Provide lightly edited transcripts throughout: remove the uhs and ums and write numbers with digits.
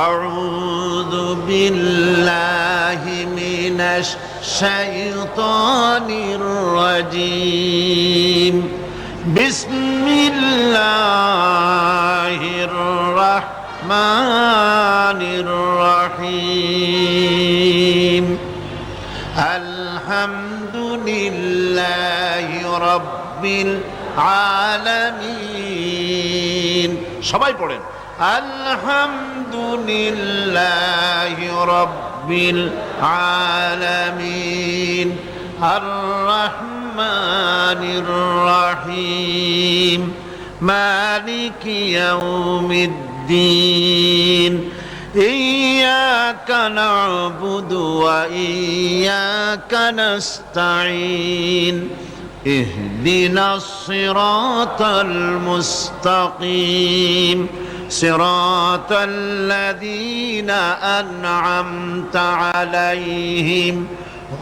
আউযু বিল্লাহি মিনাশ শাইতানির রাজীম। বিসমিল্লাহির রাহমানির রহিম। আলহামদুলিল্লাহি রাব্বিল আলামিন। সবাই পড়েন আলহামদুলিল্লাহি রাব্বিল আলামিন আর রহমানির রহিম মালিকি ইয়াউমিদ্দিন। ইয়্যাকা না'বুদু ওয়া ইয়্যাকা নাস্তাঈন। ইহদিনাস সিরাতাল মুস্তাকিম সিরাতাল লাযীনা আন'আমতা আলাইহিম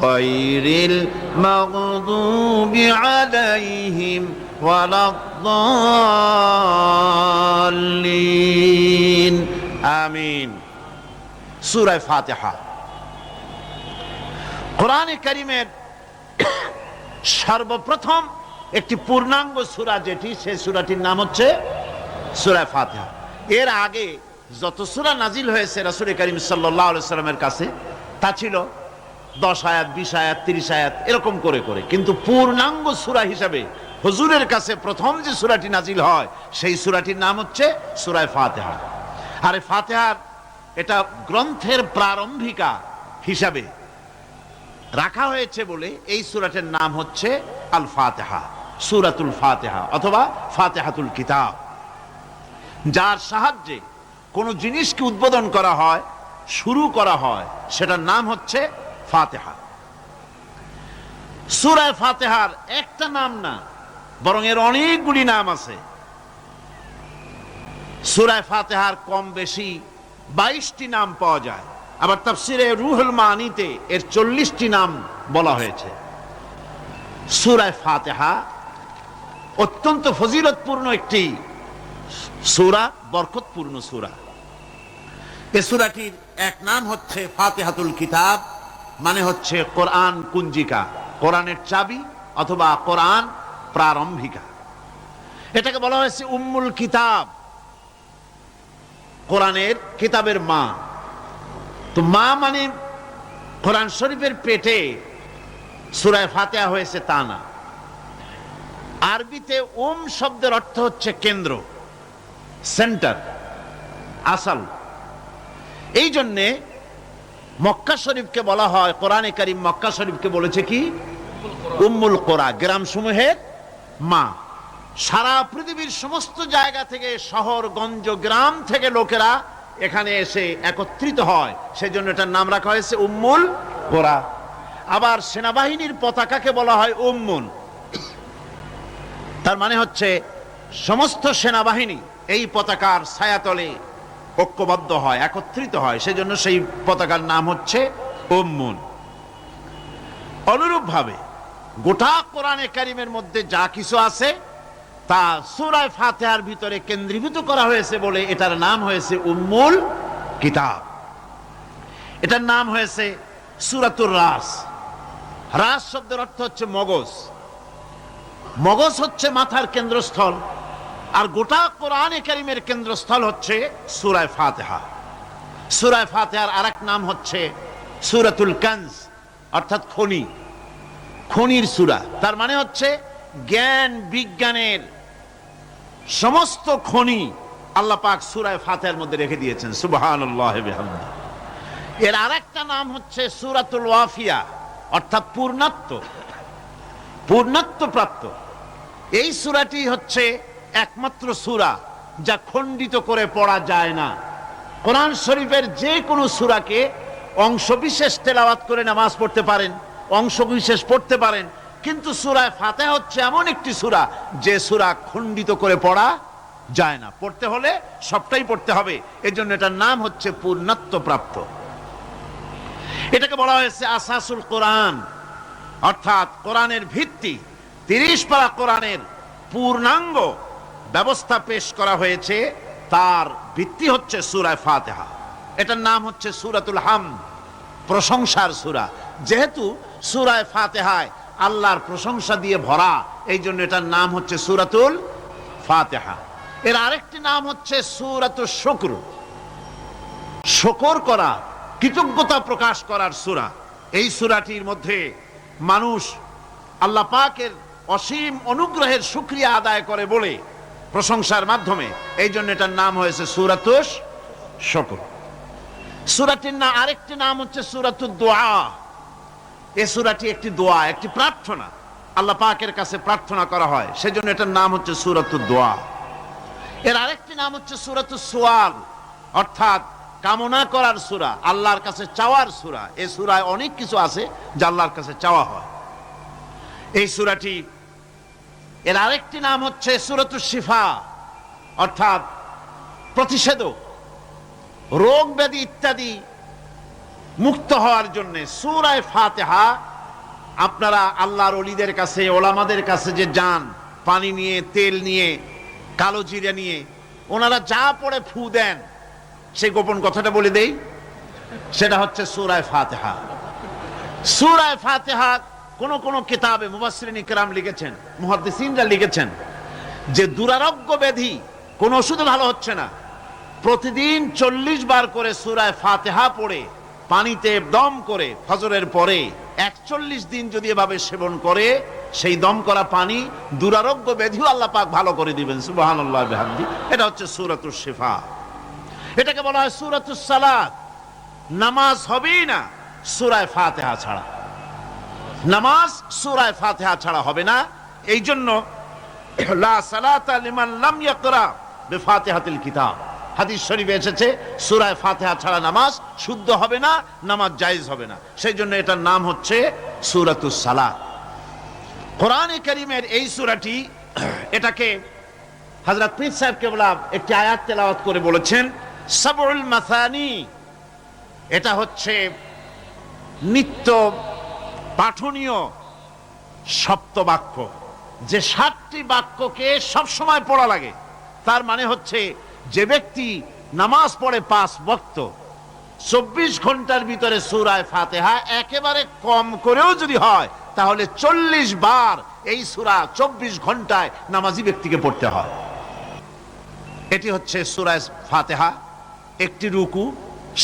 গায়রিল মাগদুবি আলাইহিম ওয়ালাদ-দাল্লিন। আমিন। সূরা ফাতিহা কোরআনে কারীমের সর্বপ্রথম একটি পূর্ণাঙ্গ সূরা, যেটি সেই সূরাটির নাম হচ্ছে সূরা ফাতিহা। এর আগে যত সূরা নাজিল হয়েছে রাসূল করিম সাল্লাল্লাহু আলাইহি সাল্লামের কাছে তা ছিল 10 আয়াত, 20 আয়াত, 30 আয়াত এরকম করে করে, কিন্তু পূর্ণাঙ্গ সূরা হিসাবে হুজুরের কাছে প্রথম যে সূরাটি নাজিল হয় সেই সূরাটির নাম হচ্ছে সূরা ফাতিহা। আর এই ফাতিহার এটা গ্রন্থের প্রারম্ভিকা হিসাবে রাখা হয়েছে বলে এই সূরাটির নাম হচ্ছে আল ফাতিহা, সূরাতুল ফাতিহা অথবা ফাতিহাতুল কিতাব। যার সাহায্যে কোনো জিনিসকে উদ্বোধন করা হয়, শুরু করা হয়, সেটার নাম হচ্ছে ফাতিহা। সূরা ফাতিহার একটা নাম না, বরং এর অনেকগুলি নাম আছে। সূরা ফাতিহার কম বেশি 22টি নাম পাওয়া যায়, আবার তাফসিরে রুহুল মানিতে এর 40টি নাম বলা হয়েছে। সূরা ফাতিহা অত্যন্ত ফজিলতপূর্ণ একটি সূরা, বরকতপূর্ণ সূরা। এই সূরাটির এক নাম হচ্ছে ফাতিহাতুল কিতাব, মানে হচ্ছে কোরআন কুঞ্জিকা, কোরআনের চাবি অথবা কোরআন প্রারম্ভিকা। এটাকে বলা হয়েছে উম্মুল কিতাব, কোরআনের কিতাবের মা। তো মা মানে কোরআন শরীফের পেটে সূরা ফাতিহা হয়েছে তা না। আরবিতে শব্দের অর্থ হচ্ছে কেন্দ্র, সেন্টার, আসল। এই জন্যে মক্কা শরীফকে বলা হয়, কোরআনে কারীম মক্কা শরীফকে বলেছে কি উম্মুল কোরা, গ্রাম সমূহের মা। সারা পৃথিবীর সমস্ত জায়গা থেকে, শহর গঞ্জ গ্রাম থেকে লোকেরা এখানে এসে একত্রিত হয়, সেজন্য এটার নাম রাখা হয়েছে উম্মুল কোরা। আবার সেনাবাহিনীর পতাকাকে বলা হয় উম্মুন, তার মানে হচ্ছে সমস্ত সেনাবাহিনী এই পতাকার ছায়াতলে ঐক্যবদ্ধ হয়, একত্রিত হয়, সেজন্য সেই পতাকার নাম হচ্ছে উম্মুন। অনুরূপভাবে গোটা কোরআনে কারীমের মধ্যে যা কিছু আছে তা সূরা ফাতিহার ভিতরে কেন্দ্রীভূত করা হয়েছে বলে এটার নাম হয়েছে উম্মুল কিতাব। এটার নাম হয়েছে সূরাতুর রাস। রাস শব্দের অর্থ হচ্ছে মগজ। মগজ হচ্ছে মাথার কেন্দ্রস্থল, আর গোটা কোরআনে কারীমের কেন্দ্রস্থল হচ্ছে সূরা ফাতিহা। সূরা ফাতিহার আরেক নাম হচ্ছে সূরাতুল কানজ, অর্থাৎ খনি, খনির সূরা। তার মানে হচ্ছে জ্ঞান বিজ্ঞানের সমস্ত খনি আল্লাহ পাক সূরা ফাতিহার মধ্যে রেখে দিয়েছেন। সুবহানাল্লাহি ওয়া বিহামদিহি। এর আরেকটা নাম হচ্ছে সূরাতুল ওয়াফিয়া, অর্থাৎ পূর্ণত্ব, পূর্ণত্ব প্রাপ্ত। এই সূরাটি হচ্ছে একমাত্র সূরা যা খণ্ডিত করে পড়া যায় না। কোরআন শরীফের যে কোনো সূরাকে অংশবিশেষ তেলাওয়াত করে নামাজ পড়তে পারেন, অংশবিশেষ পড়তে পারেন, কিন্তু সূরা ফাতিহা হচ্ছে এমন একটি সূরা যে সূরা খণ্ডিত করে পড়া যায় না। পড়তে হলে সবটাই পড়তে হবে, এজন্য এটার নাম হচ্ছে পূর্ণত্ব প্রাপ্ত। এটাকে বলা হয়েছে আসাসুল কোরআন, অর্থাৎ কোরআনের ভিত্তি। 30 পারা কোরআনের পূর্ণাঙ্গ ব্যবস্থা পেশ করা হয়েছে, তার ভিত্তি হচ্ছে সূরা ফাতিহা। এটার নাম হচ্ছে সূরাতুল হামদ, প্রশংসার সূরা। যেহেতু সূরা ফাতিহায় আল্লাহর প্রশংসা দিয়ে ভরা, এই জন্য এটার নাম হচ্ছে সূরাতুল ফাতিহা। এর আরেকটি নাম হচ্ছে সূরাতুশ শুকর, শুকর করা, কৃতজ্ঞতা প্রকাশ করার সূরা। এই সূরাটির মধ্যে মানুষ আল্লাহ পাকের অসীম অনুগ্রহের শুকরিয়া আদায় করে বলে প্রশংসার মাধ্যমে, এই জন্য এটার নাম হয়েছে সূরাতুশ শুকর। সূরাটির না আরেকটি নাম হচ্ছে সূরাতুদ দোয়া। এই সূরাটি একটি দোয়া, একটি প্রার্থনা, আল্লাহ পাকের কাছে প্রার্থনা করা হয়, সেজন্য এটার নাম হচ্ছে সূরাতুদ দোয়া। এর আরেকটি নাম হচ্ছে সূরাতুস সুয়াল, অর্থাৎ কামনা করার সূরা, আল্লাহর কাছে চাওয়ার সূরা। এই সূরায় অনেক কিছু আছে যা আল্লাহর কাছে চাওয়া হয়। এই সূরাটি, এর আরেকটি নাম হচ্ছে সূরাতুশ শিফা, অর্থাৎ প্রতিষেধক, রোগ ব্যাধি ইত্যাদি মুক্ত হওয়ার জন্য। সূরা ফাতিহা আপনারা আল্লাহর ওলিদের কাছে, ওলামাদের কাছে যে যান, পানি নিয়ে, তেল নিয়ে, কালো জিরা নিয়ে, ওনারা যা পড়ে ফু দেন, সেই গোপন কথাটা বলে দেই, সেটা হচ্ছে সূরা ফাতিহা। সূরা ফাতিহা কোন কোন কিতাবে মুফাসসিরিন ইকরাম লিখেছেন, মুহাদ্দিসিনরা লিখেছেন যে দুরারোগ্য ব্যাধি, কোন ওষুধে ভালো হচ্ছে না, প্রতিদিন 40 বার করে সূরা ফাতিহা পড়ে পানিতে দম করে ফজরের পরে 41 দিন যদি এভাবে সেবন করে, সেই দম করা পানি দুরারোগ্য ব্যাধিও আল্লাহ পাক ভালো করে দিবেন। সুবহানাল্লাহ বিহামদি। এটা হচ্ছে সূরাতুশ শিফা। এটাকে বলা হয় সূরাতুস সালাত। নামাজ হবেই না সূরা ফাতিহা ছাড়া, নামাজ সূরা ফাতিহা ছাড়া হবে না। এই জন্য লা সালাতা লিমান লাম ইয়াকরা বিফাতিহাতিল কিতাব, হাদিস শরীফে এসেছে সূরা ফাতিহা ছাড়া নামাজ শুদ্ধ হবে না, নামাজ জায়েজ হবে না। সেই জন্য এটার নাম হচ্ছে সূরাতুস সালাত। কোরআনে কারীমের এই সূরাটি, এটাকে হযরত পীর সাহেব কেবলা একটি আয়াত তেলাওয়াত করে বলেছেন সাবউল মাসানি। এটা হচ্ছে নিত্য পাঠনীয় সপ্তবাক্য, যে 7টি বাক্যকে সবসময় পড়া লাগে। তার মানে হচ্ছে যে ব্যক্তি নামাজ পড়ে 5 ওয়াক্ত, 24 ঘন্টার ভিতরে সূরা ফাতিহা একেবারে কম করেও যদি হয়, তাহলে 40 বার এই সূরা 24 ঘন্টায় নামাজি ব্যক্তিকে পড়তে হয়। এটি হচ্ছে সূরা ফাতিহা। একটি রুকু,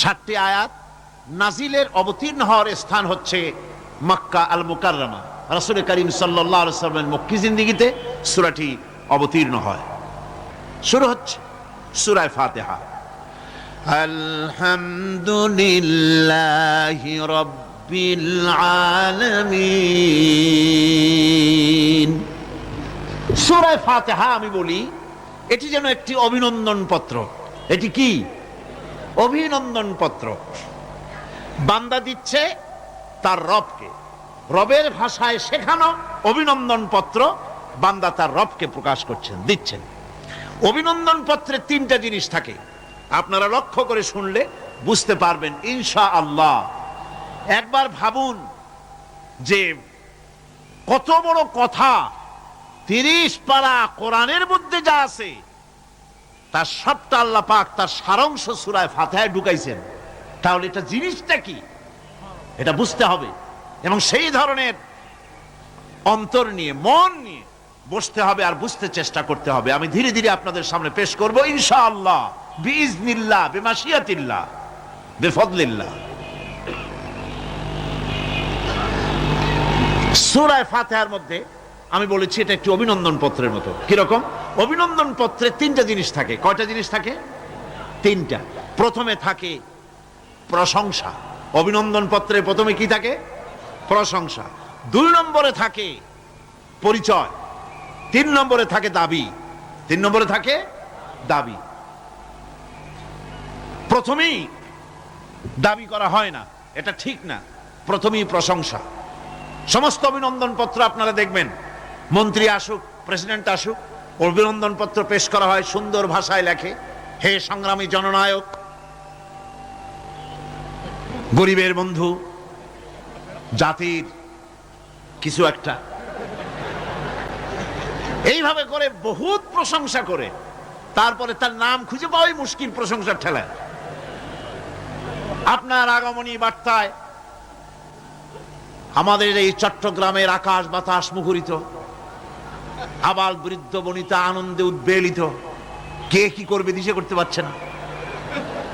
7টি আয়াত। নাজিলের অবতীর্ণ হওয়ার স্থান হচ্ছে মক্কা আল মুকাররমা। রাসূল করিম সাল্লাল্লাহু আলাইহি ওয়াসাল্লামের মক্কি জিন্দেগিতে সূরাটি অবতীর্ণ হয়। শুরু হচ্ছে সূরা ফাতিহা, আলহামদুলিল্লাহি রাব্বিল আলামিন। সূরা ফাতিহা আমি বলি এটি যেন একটি অভিনন্দন পত্র। এটি কি? অভিনন্দন পত্র। বান্দা দিচ্ছে তার রবকে, রবের ভাষায় শেখানো অভিনন্দন পত্র বান্দা তার রবকে প্রকাশ করছেন, দিচ্ছেন। অভিনন্দন পত্রে 3টা জিনিস থাকে, আপনারা লক্ষ্য করে শুনলে বুঝতে পারবেন ইনশাআল্লাহ। একবার ভাবুন যে কত বড় কথা, 30 পারা কোরআনের মধ্যে যা আছে তার সবটা আল্লাহ পাক তার সারাংশ সূরা ফাতিহায় ঢুকাইছেন। তাহলে এটা জিনিসটা কি, এটা বুঝতে হবে, এবং সেই ধরনের অন্তর নিয়ে, মন নিয়ে বসতে হবে আর বুঝতে চেষ্টা করতে হবে। আমি ধীরে ধীরে আপনাদের সামনে পেশ করব ইনশাআল্লাহ, বিইজনিল্লাহ, বিমাশিয়াতিল্লাহ, বিফদলিল্লাহ। সূরা ফাতিহার মধ্যে আমি বলেছি এটা একটি অভিনন্দন পত্রের মতো। কিরকম? অভিনন্দন পত্রে 3টা জিনিস থাকে। কয়টা জিনিস থাকে? 3টা। প্রথমে থাকে প্রশংসা। অভিনন্দন পত্রে প্রথমে কি থাকে? প্রশংসা। 2 নম্বরে থাকে পরিচয়। 3 নম্বরে থাকে দাবি। 3 নম্বরে থাকে দাবি। প্রথমেই দাবি করা হয় না, এটা ঠিক না। প্রথমেই প্রশংসা। সমস্ত অভিনন্দন পত্র আপনারা দেখবেন, মন্ত্রী আসুক, প্রেসিডেন্ট আসুক, অভিনন্দন পত্র পেশ করা হয়, সুন্দর ভাষায় লেখে, হে সংগ্রামী জননায়ক, গরিবের বন্ধু, জাতির কিছু একটা, এইভাবে করে বহুত প্রশংসা করে তারপরে তার নাম খুঁজে পাওয়াই মুশকিল প্রশংসার ঠেলায়। আপনার আগমনী বার্তায় আমাদের এই চট্টগ্রামের আকাশ বাতাস মুখরিত, আবাল বৃদ্ধ বনিতা আনন্দে উদ্বেলিত, কে কি করবে দিশে করতে পারছে না,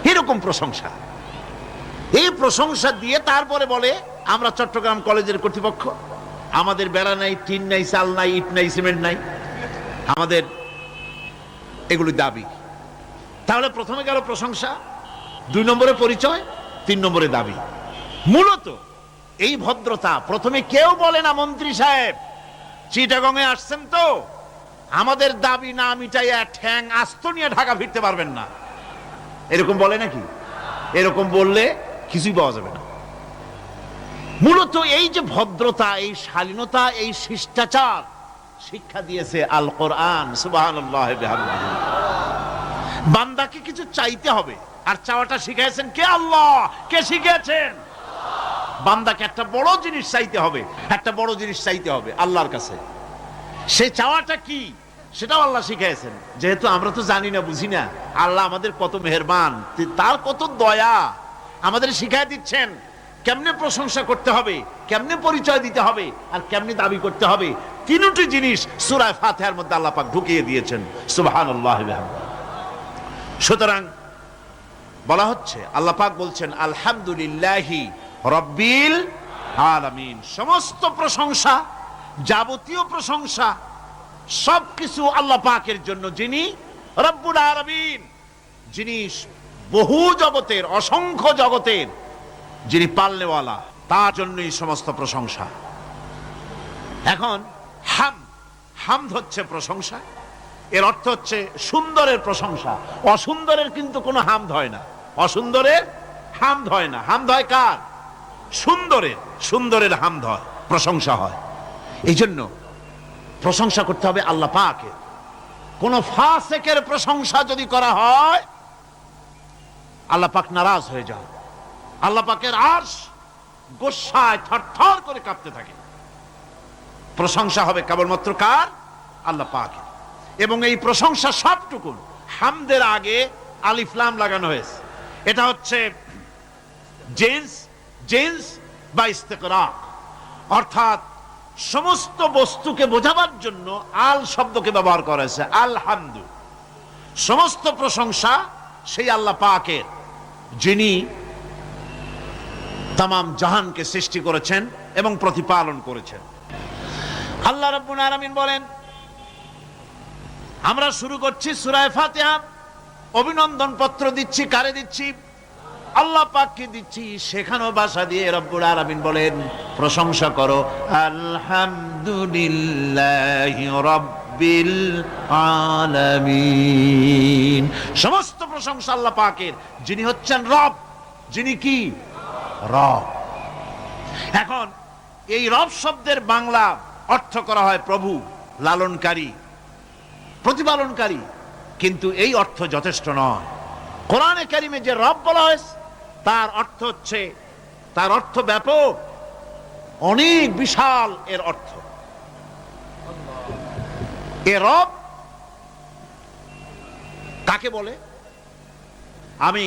এরকম প্রশংসা। এই প্রশংসা দিয়ে তারপরে বলে আমরা চট্টগ্রাম কলেজের কর্তৃপক্ষ, আমাদের বেড়া নাই, টিন নাই, চাল নাই, ইট নাই, সিমেন্ট নাই, আমাদের এগুলি দাবি। তাহলে প্রথমে গেল প্রশংসা, 2 নম্বরে পরিচয়, 3 নম্বরে দাবি। মূলত এই ভদ্রতা প্রথমে কেউ বলে না, মন্ত্রী সাহেব চিটাগংয়ে আসছেন তো, আমাদের দাবি না মিটাইয়া ঠ্যাং আস্ত নিয়ে ঢাকা ফিরতে পারবেন না, এরকম বলে নাকি? এরকম বললে কিছুই পাওয়া যাবে না। মূলত এই যে ভদ্রতা, এই শালীনতা, এই শিষ্টাচার শিক্ষা দিয়েছে আল কোরআন। সুবহানাল্লাহ বিহামদিহি। বান্দাকে কিছু চাইতে হবে, আর চাওয়াটা শিখাইছেন কে? আল্লাহ। কে শিখিয়েছেন? বান্দাকে একটা বড় জিনিস চাইতে হবে, একটা বড় জিনিস চাইতে হবে আল্লাহর কাছে। সে চাওয়াটা কি সেটাও আল্লাহ শিখাইছেন। যেহেতু আমরা তো জানি না, বুঝি না, আল্লাহ আমাদের কত মেহেরবান, তার কত দয়া, আমাদের শিখাই দিচ্ছেন কেমনে প্রশংসা করতে হবে, কেমনে পরিচয় দিতে হবে, আর কেমনে দাবি করতে হবে। 3টি জিনিস সূরা ফাতিহার মধ্যে আল্লাহ পাক ঢুকিয়ে দিয়েছেন। সুবহানাল্লাহ বিহামদিহি। সুতরাং বলা হচ্ছে, আল্লাহ পাক বলছেন আলহামদুলিল্লাহি রাব্বিল আলামিন। সমস্ত প্রশংসা, যাবতীয় প্রশংসা সবকিছু আল্লাহ পাকের জন্য, যিনি রব্বুল আলামিন, যিনি বহু জগতের, অসংখ্য জগতের যিনি পালনেওয়ালা, তার জন্যই সমস্ত প্রশংসা। এখন হামদ হচ্ছে প্রশংসা, এর অর্থ হচ্ছে সুন্দরের প্রশংসা। অসুন্দরের কিন্তু কোনো হামদ হয় না, অসুন্দরের হামদ হয় না। হামদ হয় কার? সুন্দরের। সুন্দরের হামদ হয়, প্রশংসা হয়। এই জন্য প্রশংসা করতে হবে আল্লাহ পাকের। কোন ফাসিকের প্রশংসা যদি করা হয়, আল্লাহ পাক নারাজ হয়ে যায়। আল্লাহ পাকের আরশ গোসায় থরথর করে কাঁপতে থাকে। প্রশংসা হবে কেবলমাত্র কার? আল্লাহ পাকের। এবং এই প্রশংসা সবটুকুন হামদের আগে আলিফ লাম লাগানো হয়েছে। এটা হচ্ছে জিন্স বা ইস্তিকরাক, অর্থাৎ সমস্ত বস্তুকে বোঝাবার জন্য আল শব্দকে ব্যবহার করা হয়েছে। আলহামদু, সমস্ত প্রশংসা সেই আল্লাহ পাকের, যিনি তামাম জাহানকে সৃষ্টি করেছেন এবং প্রতিপালন করেছেন। আল্লাহ রাব্বুল আলামিন বলেন, আমরা শুরু করছি সূরা ফাতিহা। অভিনন্দন পত্র দিচ্ছি, কারে দিচ্ছি? আল্লাহ পাককে দিচ্ছি। সেখানেও ভাষা দিয়ে রব্বুল আলামিন বলেন প্রশংসা করো, আলহামদুলিল্লাহি রাব্বিল আলামিন। সমস্ত প্রশংসা আল্লাহ পাকের, যিনি হচ্ছেন রব। যিনি কি? রব। এখন এই রব শব্দের বাংলা অর্থ করা হয় প্রভু, লালনকারী, প্রতিপালনকারী, কিন্তু এই অর্থ যথেষ্ট নয়। কোরআনে কারিমে যে রব বলা হয়েছে তার অর্থ হচ্ছে, তার অর্থ ব্যাপক, অনেক বিশাল এর অর্থ। এ রব কাকে বলে আমি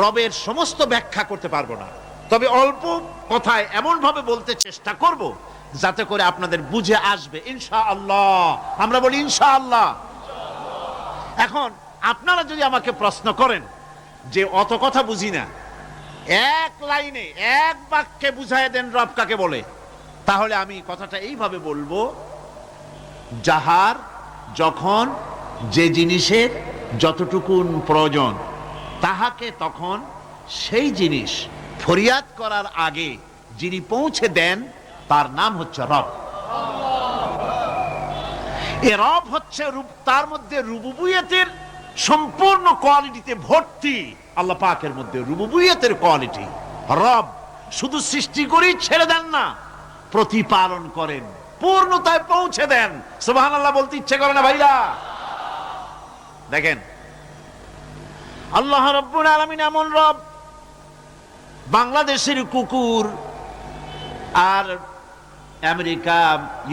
রবের সমস্ত ব্যাখ্যা করতে পারবো না, তবে অল্প কথায় এমন ভাবে বলতে চেষ্টা করব যাতে করে আপনাদের বুঝে আসবে ইনশাআল্লাহ। আমরা বলি ইনশাআল্লাহ। এখন আপনারা যদি আমাকে প্রশ্ন করেন যে অত কথা বুঝি না, এক লাইনে এক বাক্যে বুঝায় দেন রব কাকে বলে, তাহলে আমি কথাটা এইভাবে বলবো, যাহার যখন যে জিনিসের যতটুকুন প্রয়োজন, তাহাকে তখন সেই জিনিস ফরিয়াদ করার আগে যিনি পৌঁছে দেন তার নাম হচ্ছে রব। এ রব হচ্ছে তার মধ্যে রুবুবিয়তের সম্পূর্ণ কোয়ালিটিতে ভর্তি। আল্লাহ পাকের মধ্যে রুবুবিয়তের কোয়ালিটি। রব শুধু সৃষ্টি করেই ছেড়ে দেন না, প্রতিপালন করেন, পূর্ণতায় পৌঁছে দেন। সুবহানাল্লাহ বলতে ইচ্ছে করে না ভাইরা? দেখেন আল্লাহ রাব্বুল আলামিন এমন রব, বাংলাদেশের কুকুর আর আমেরিকা,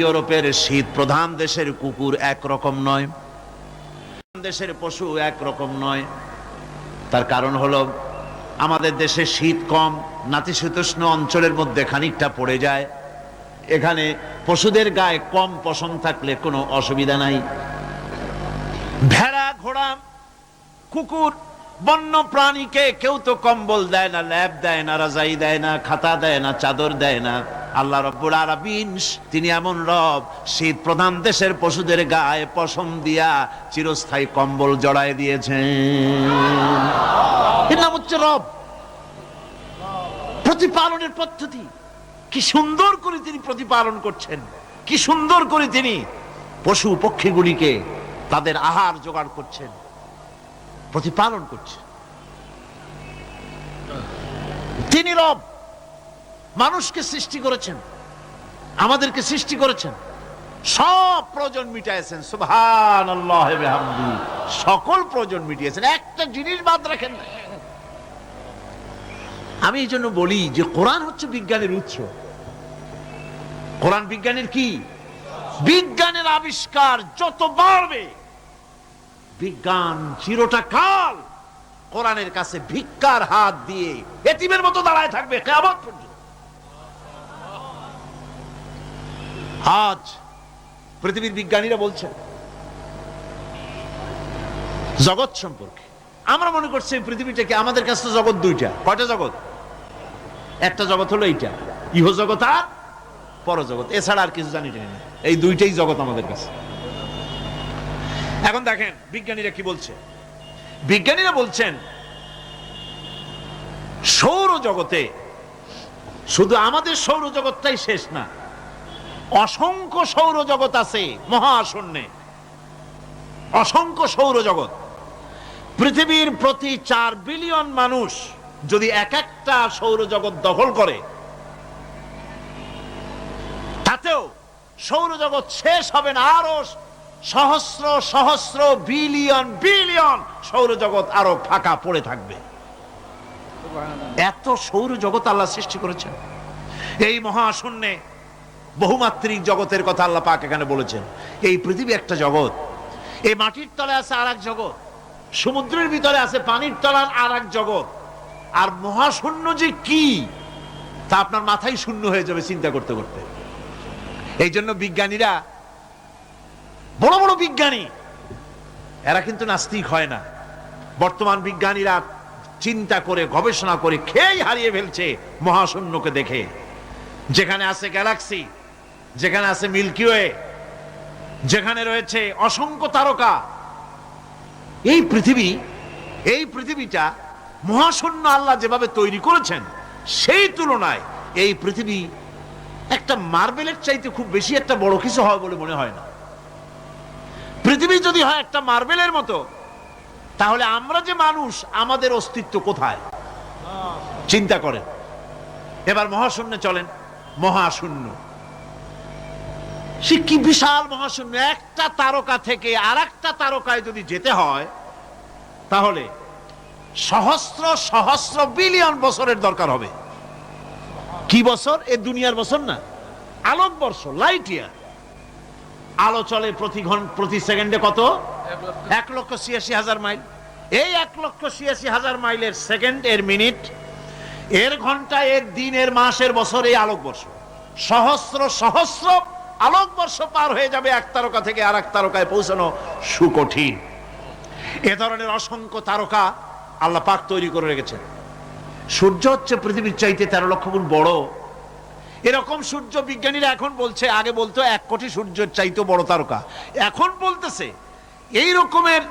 ইউরোপের শীত প্রধান দেশের কুকুর একরকম নয়, দেশের পশু একরকম নয়। তার কারণ হলো আমাদের দেশে শীত কম, নাতিশীতোষ্ণ অঞ্চলের মধ্যে খানিকটা পড়ে যায়। এখানে পশুদের গায়ে কম পশম থাকলে কোনো অসুবিধা নাই। ভেড়া, ঘোড়া, কুকুর, বন্য প্রাণীকে কেউ তো কম্বল দেয় না, ল্যাপ দেয় না, রাজাই দেয় না, খাতা দেয় না, চাদর দেয় না। আল্লাহ রাব্বুল আলামিন তিনি এমন রব, শীত প্রধান দেশের পশুদের গায়ে পশম দিয়া চিরস্থায়ী কম্বল জড়ায় দিয়েছেন। এর নাম হচ্ছে রব। প্রতিপালনের পদ্ধতি কি সুন্দর করে তিনি প্রতিপালন করছেন, কি সুন্দর করে তিনি পশু পক্ষীগুলিকে তাদের আহার জোগাড় করছেন, প্রতিপালন করছেন। তিনি রব, মানুষকে সৃষ্টি করেছেন, আমাদেরকে সৃষ্টি করেছেন, সব প্রয়োজন মিটাইছেন। সুবহানাল্লাহ ওয়া বিহামদিহি, সকল প্রয়োজন মিটিয়েছেন, একটা জিনিস বাদ রাখেন না। আমি এই জন্য বলি যে কোরআন হচ্ছে বিজ্ঞানের উৎস। কোরআন বিজ্ঞানের কি? বিজ্ঞানের আবিষ্কার যত বাড়বে, বিজ্ঞান চিরটা কাল কোরআনের কাছে ভিক্ষার হাত দিয়ে এতিমের মতো দাঁড়ায় থাকবে কিয়ামত পর্যন্ত। আজ পৃথিবীর বিজ্ঞানীরা বলছেন জগৎ সম্পর্কে, আমরা মনে করছি পৃথিবীটাকে, আমাদের কাছে জগৎ দুইটা। কয়টা জগৎ? একটা জগৎ হলো এইটা, ইহ জগৎ আর পরজগৎ, এছাড়া আর কিছু জানি না। এই দুইটাই জগৎ আমাদের কাছে। এখন দেখেন বিজ্ঞানীরা কি বলছে। বিজ্ঞানীরা বলছেন সৌরজগতে শুধু আমাদের সৌরজগৎটাই শেষ না, অসংখ্য সৌরজগৎ আছে মহাশূন্যে, অসংখ্য সৌরজগৎ। পৃথিবীর প্রতি 4 বিলিয়ন মানুষ যদি এক একটা সৌরজগৎ দখল করে, তাতেও সৌরজগৎ শেষ হবে না। আরো সহস্র সহস্র বিলিয়ন বিলিয়ন সৌরজগৎ আরো ফাঁকা পড়ে থাকবে। এত সৌরজগৎ আল্লাহ সৃষ্টি করেছেন। এই মহাশূন্যে বহুমাত্রিক জগতের কথা আল্লাহ পাক এখানে বলেছেন। এই পৃথিবী একটা জগৎ, এই মাটির তলে আছে আর এক জগৎ, সমুদ্রের ভিতরে আছে পানির তলার আর এক জগৎ। আর মহাশূন্য যে কি তা আপনার মাথায় শূন্য হয়ে যাবে চিন্তা করতে করতে। এই জন্য বিজ্ঞানীরা, বড় বড় বিজ্ঞানী, এরা কিন্তু নাস্তিক হয় না। বর্তমান বিজ্ঞানীরা চিন্তা করে গবেষণা করে খেই হারিয়ে ফেলছে মহাশূন্যকে দেখে। যেখানে আছে গ্যালাক্সি, যেখানে আছে মিল্কি ওয়ে, যেখানে রয়েছে অসংখ্য তারকা, এই পৃথিবীটা মহাশূন্য আল্লাহ যেভাবে তৈরি করেছেন, সেই তুলনায় এই পৃথিবী একটা মার্বেলের চাইতে খুব বেশি একটা বড় কিছু হয় বলে মনে হয় না। পৃথিবী যদি হয় একটা মার্বেলের মতো, তাহলে আমরা যে মানুষ, আমাদের অস্তিত্ব কোথায় চিন্তা করেন। এবার মহাশূন্যে চলেন, মহাশূন্য সে কি বিশাল মহাশূন্য। একটা তারকা থেকে আর একটা তারকায় যদি যেতে হয়, তাহলে সহস্র সহস্র বিলিয়ন বছরের দরকার হবে। কি বছর? এ দুনিয়ার বছর না, আলোকবর্ষ, লাইট ইয়ার। আলো চলে প্রতি সেকেন্ডে কত? 1,86,000 মাইল। এই 1,86,000 মাইলের সেকেন্ড, এর মিনিট, এর ঘন্টা, এর দিন, এর মাস, এর বছর, এই আলোকবর্ষ। সহস্র সহস্র আলোকবর্ষ পার হয়ে যাবে এক তারকা থেকে আর এক তারকায় পৌঁছানো সুকঠিন। এ ধরনের অসংখ্য তারকা আল্লাহ পাক তৈরি করে রেখেছেন। সূর্য হচ্ছে পৃথিবীর চাইতে 13 লক্ষ গুণ বড়। এরকম সূর্য বিজ্ঞানীরা এখন বলছে, আগে বলতো 1 কোটি সূর্যের চাইতে বড় তারকা, এখন বলতেছে এই রকমের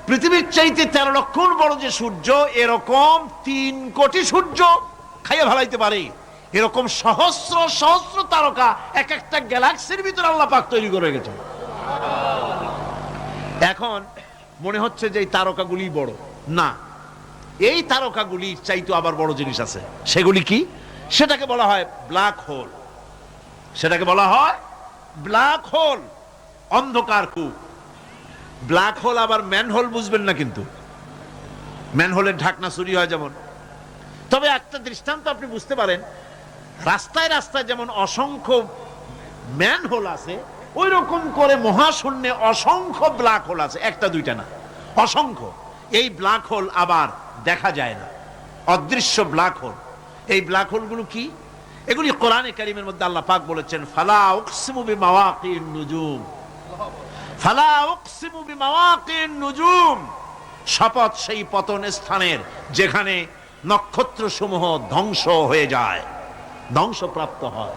পৃথিবীর চাইতে 13 লক্ষ গুণ বড় যে সূর্য, এরকম 3 কোটি সূর্য খাইয়ে ফেলাইতে পারে। এরকম সহস্র সহস্র তারকা এক একটা গ্যালাক্সির ভিতরে আল্লাহ পাক তৈরি করে রেখেছেন। এখন মনে হচ্ছে যে এই তারকাগুলি বড় না, এই তারকাগুলির চাইতে আবার বড় জিনিস আছে। সেগুলি কি? সেটাকে বলা হয় ব্ল্যাক হোল। সেটাকে বলা হয় ব্ল্যাক হোল, অন্ধকার কূপ। ব্ল্যাক হোল আবার ম্যানহোল বুঝবেন না, কিন্তু ম্যানহোলের ঢাকনা চুরি হয় যেমন। তবে একটা দৃষ্টান্ত আপনি বুঝতে পারেন, রাস্তায় রাস্তায় যেমন অসংখ্য ম্যানহোল আছে, ওই রকম করে মহাশূন্যে অসংখ্য ব্ল্যাক হোল আছে, একটা দুইটা না, অসংখ্য। এই ব্ল্যাক হোল আবার দেখা যায় না। অদৃশ্য ব্ল্যাক হোল। এই ব্ল্যাক হোলগুলো কি? এগুলি কোরআনে কারীমের মধ্যে আল্লাহ পাক বলেছেন, ফালা উকসিমু বিমাওয়াকিন নুজুম, ফালা উকসিমু বিমাওয়াকিন নুজুম, শপথ সেই পতন স্থানের যেখানে নক্ষত্র সমূহ ধ্বংস হয়ে যায়, ধ্বংসপ্রাপ্ত হয়,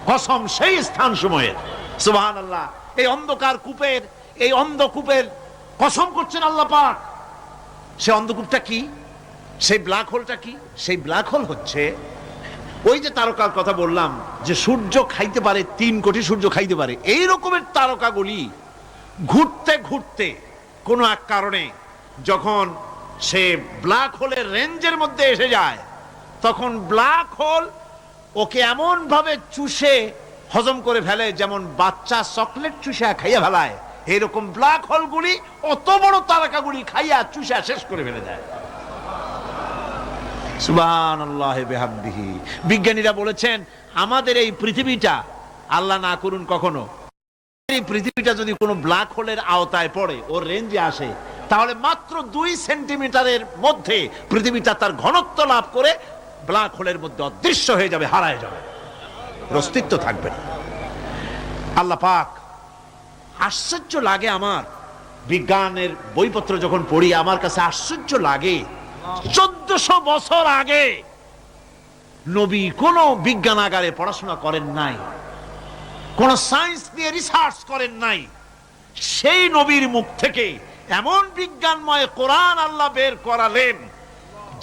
কসম সেই স্থান সমূহের। সুবহানাল্লাহ। এই অন্ধকার কূপের, এই অন্ধকূপের কসম করছেন আল্লাহ পাক। সে অন্ধকূপটা কি? সেই ব্ল্যাক হোলটা কি? সেই ব্ল্যাক হোল হচ্ছে ওই যে তারকার কথা বললাম, যে সূর্য খাইতে পারে, 3 কোটি সূর্য খাইতে পারে, এই রকমের তারকাগুলি ঘুরতে ঘুরতে কোনো এক কারণে যখন সে ব্ল্যাক হোলের রেঞ্জের মধ্যে এসে যায়, তখন ব্ল্যাক হোল ওকে এমন ভাবে চুষে হজম করে ফেলে, যেমন বাচ্চা চকলেট চুষা খাইয়া ফেলায়, এরকম ব্ল্যাক হোলগুলি অত বড় তারকাগুলি খাইয়া চুষা শেষ করে ফেলে দেয়। সুবহানাল্লাহ বিহামদিহি। বিজ্ঞানীরা বলেছেন, আমাদের এই পৃথিবীটা, আল্লাহ না করুন কখনো, এই পৃথিবীটা যদি কোনো ব্ল্যাক হোলের আওতায় পড়ে, ওর রেঞ্জে আসে, তাহলে মাত্র 2 সেন্টিমিটারের মধ্যে পৃথিবীটা তার ঘনত্ব লাভ করে ব্ল্যাক হোলের মধ্যে অদৃশ্য হয়ে যাবে, হারায় যাবে, অস্তিত্ব থাকবে না। আল্লাহ পাক, আশ্চর্য লাগে আমার, বিজ্ঞানের বইপত্র যখন পড়ি আমার কাছে আশ্চর্য লাগে, 1400 বছর আগে নবী কোন বিজ্ঞানাগারে পড়াশোনা করেন নাই, কোন সায়েন্স নিয়ে রিসার্চ করেন নাই, সেই নবীর মুখ থেকে এমন বিজ্ঞানময় কোরআন আল্লাহ বের করালেন,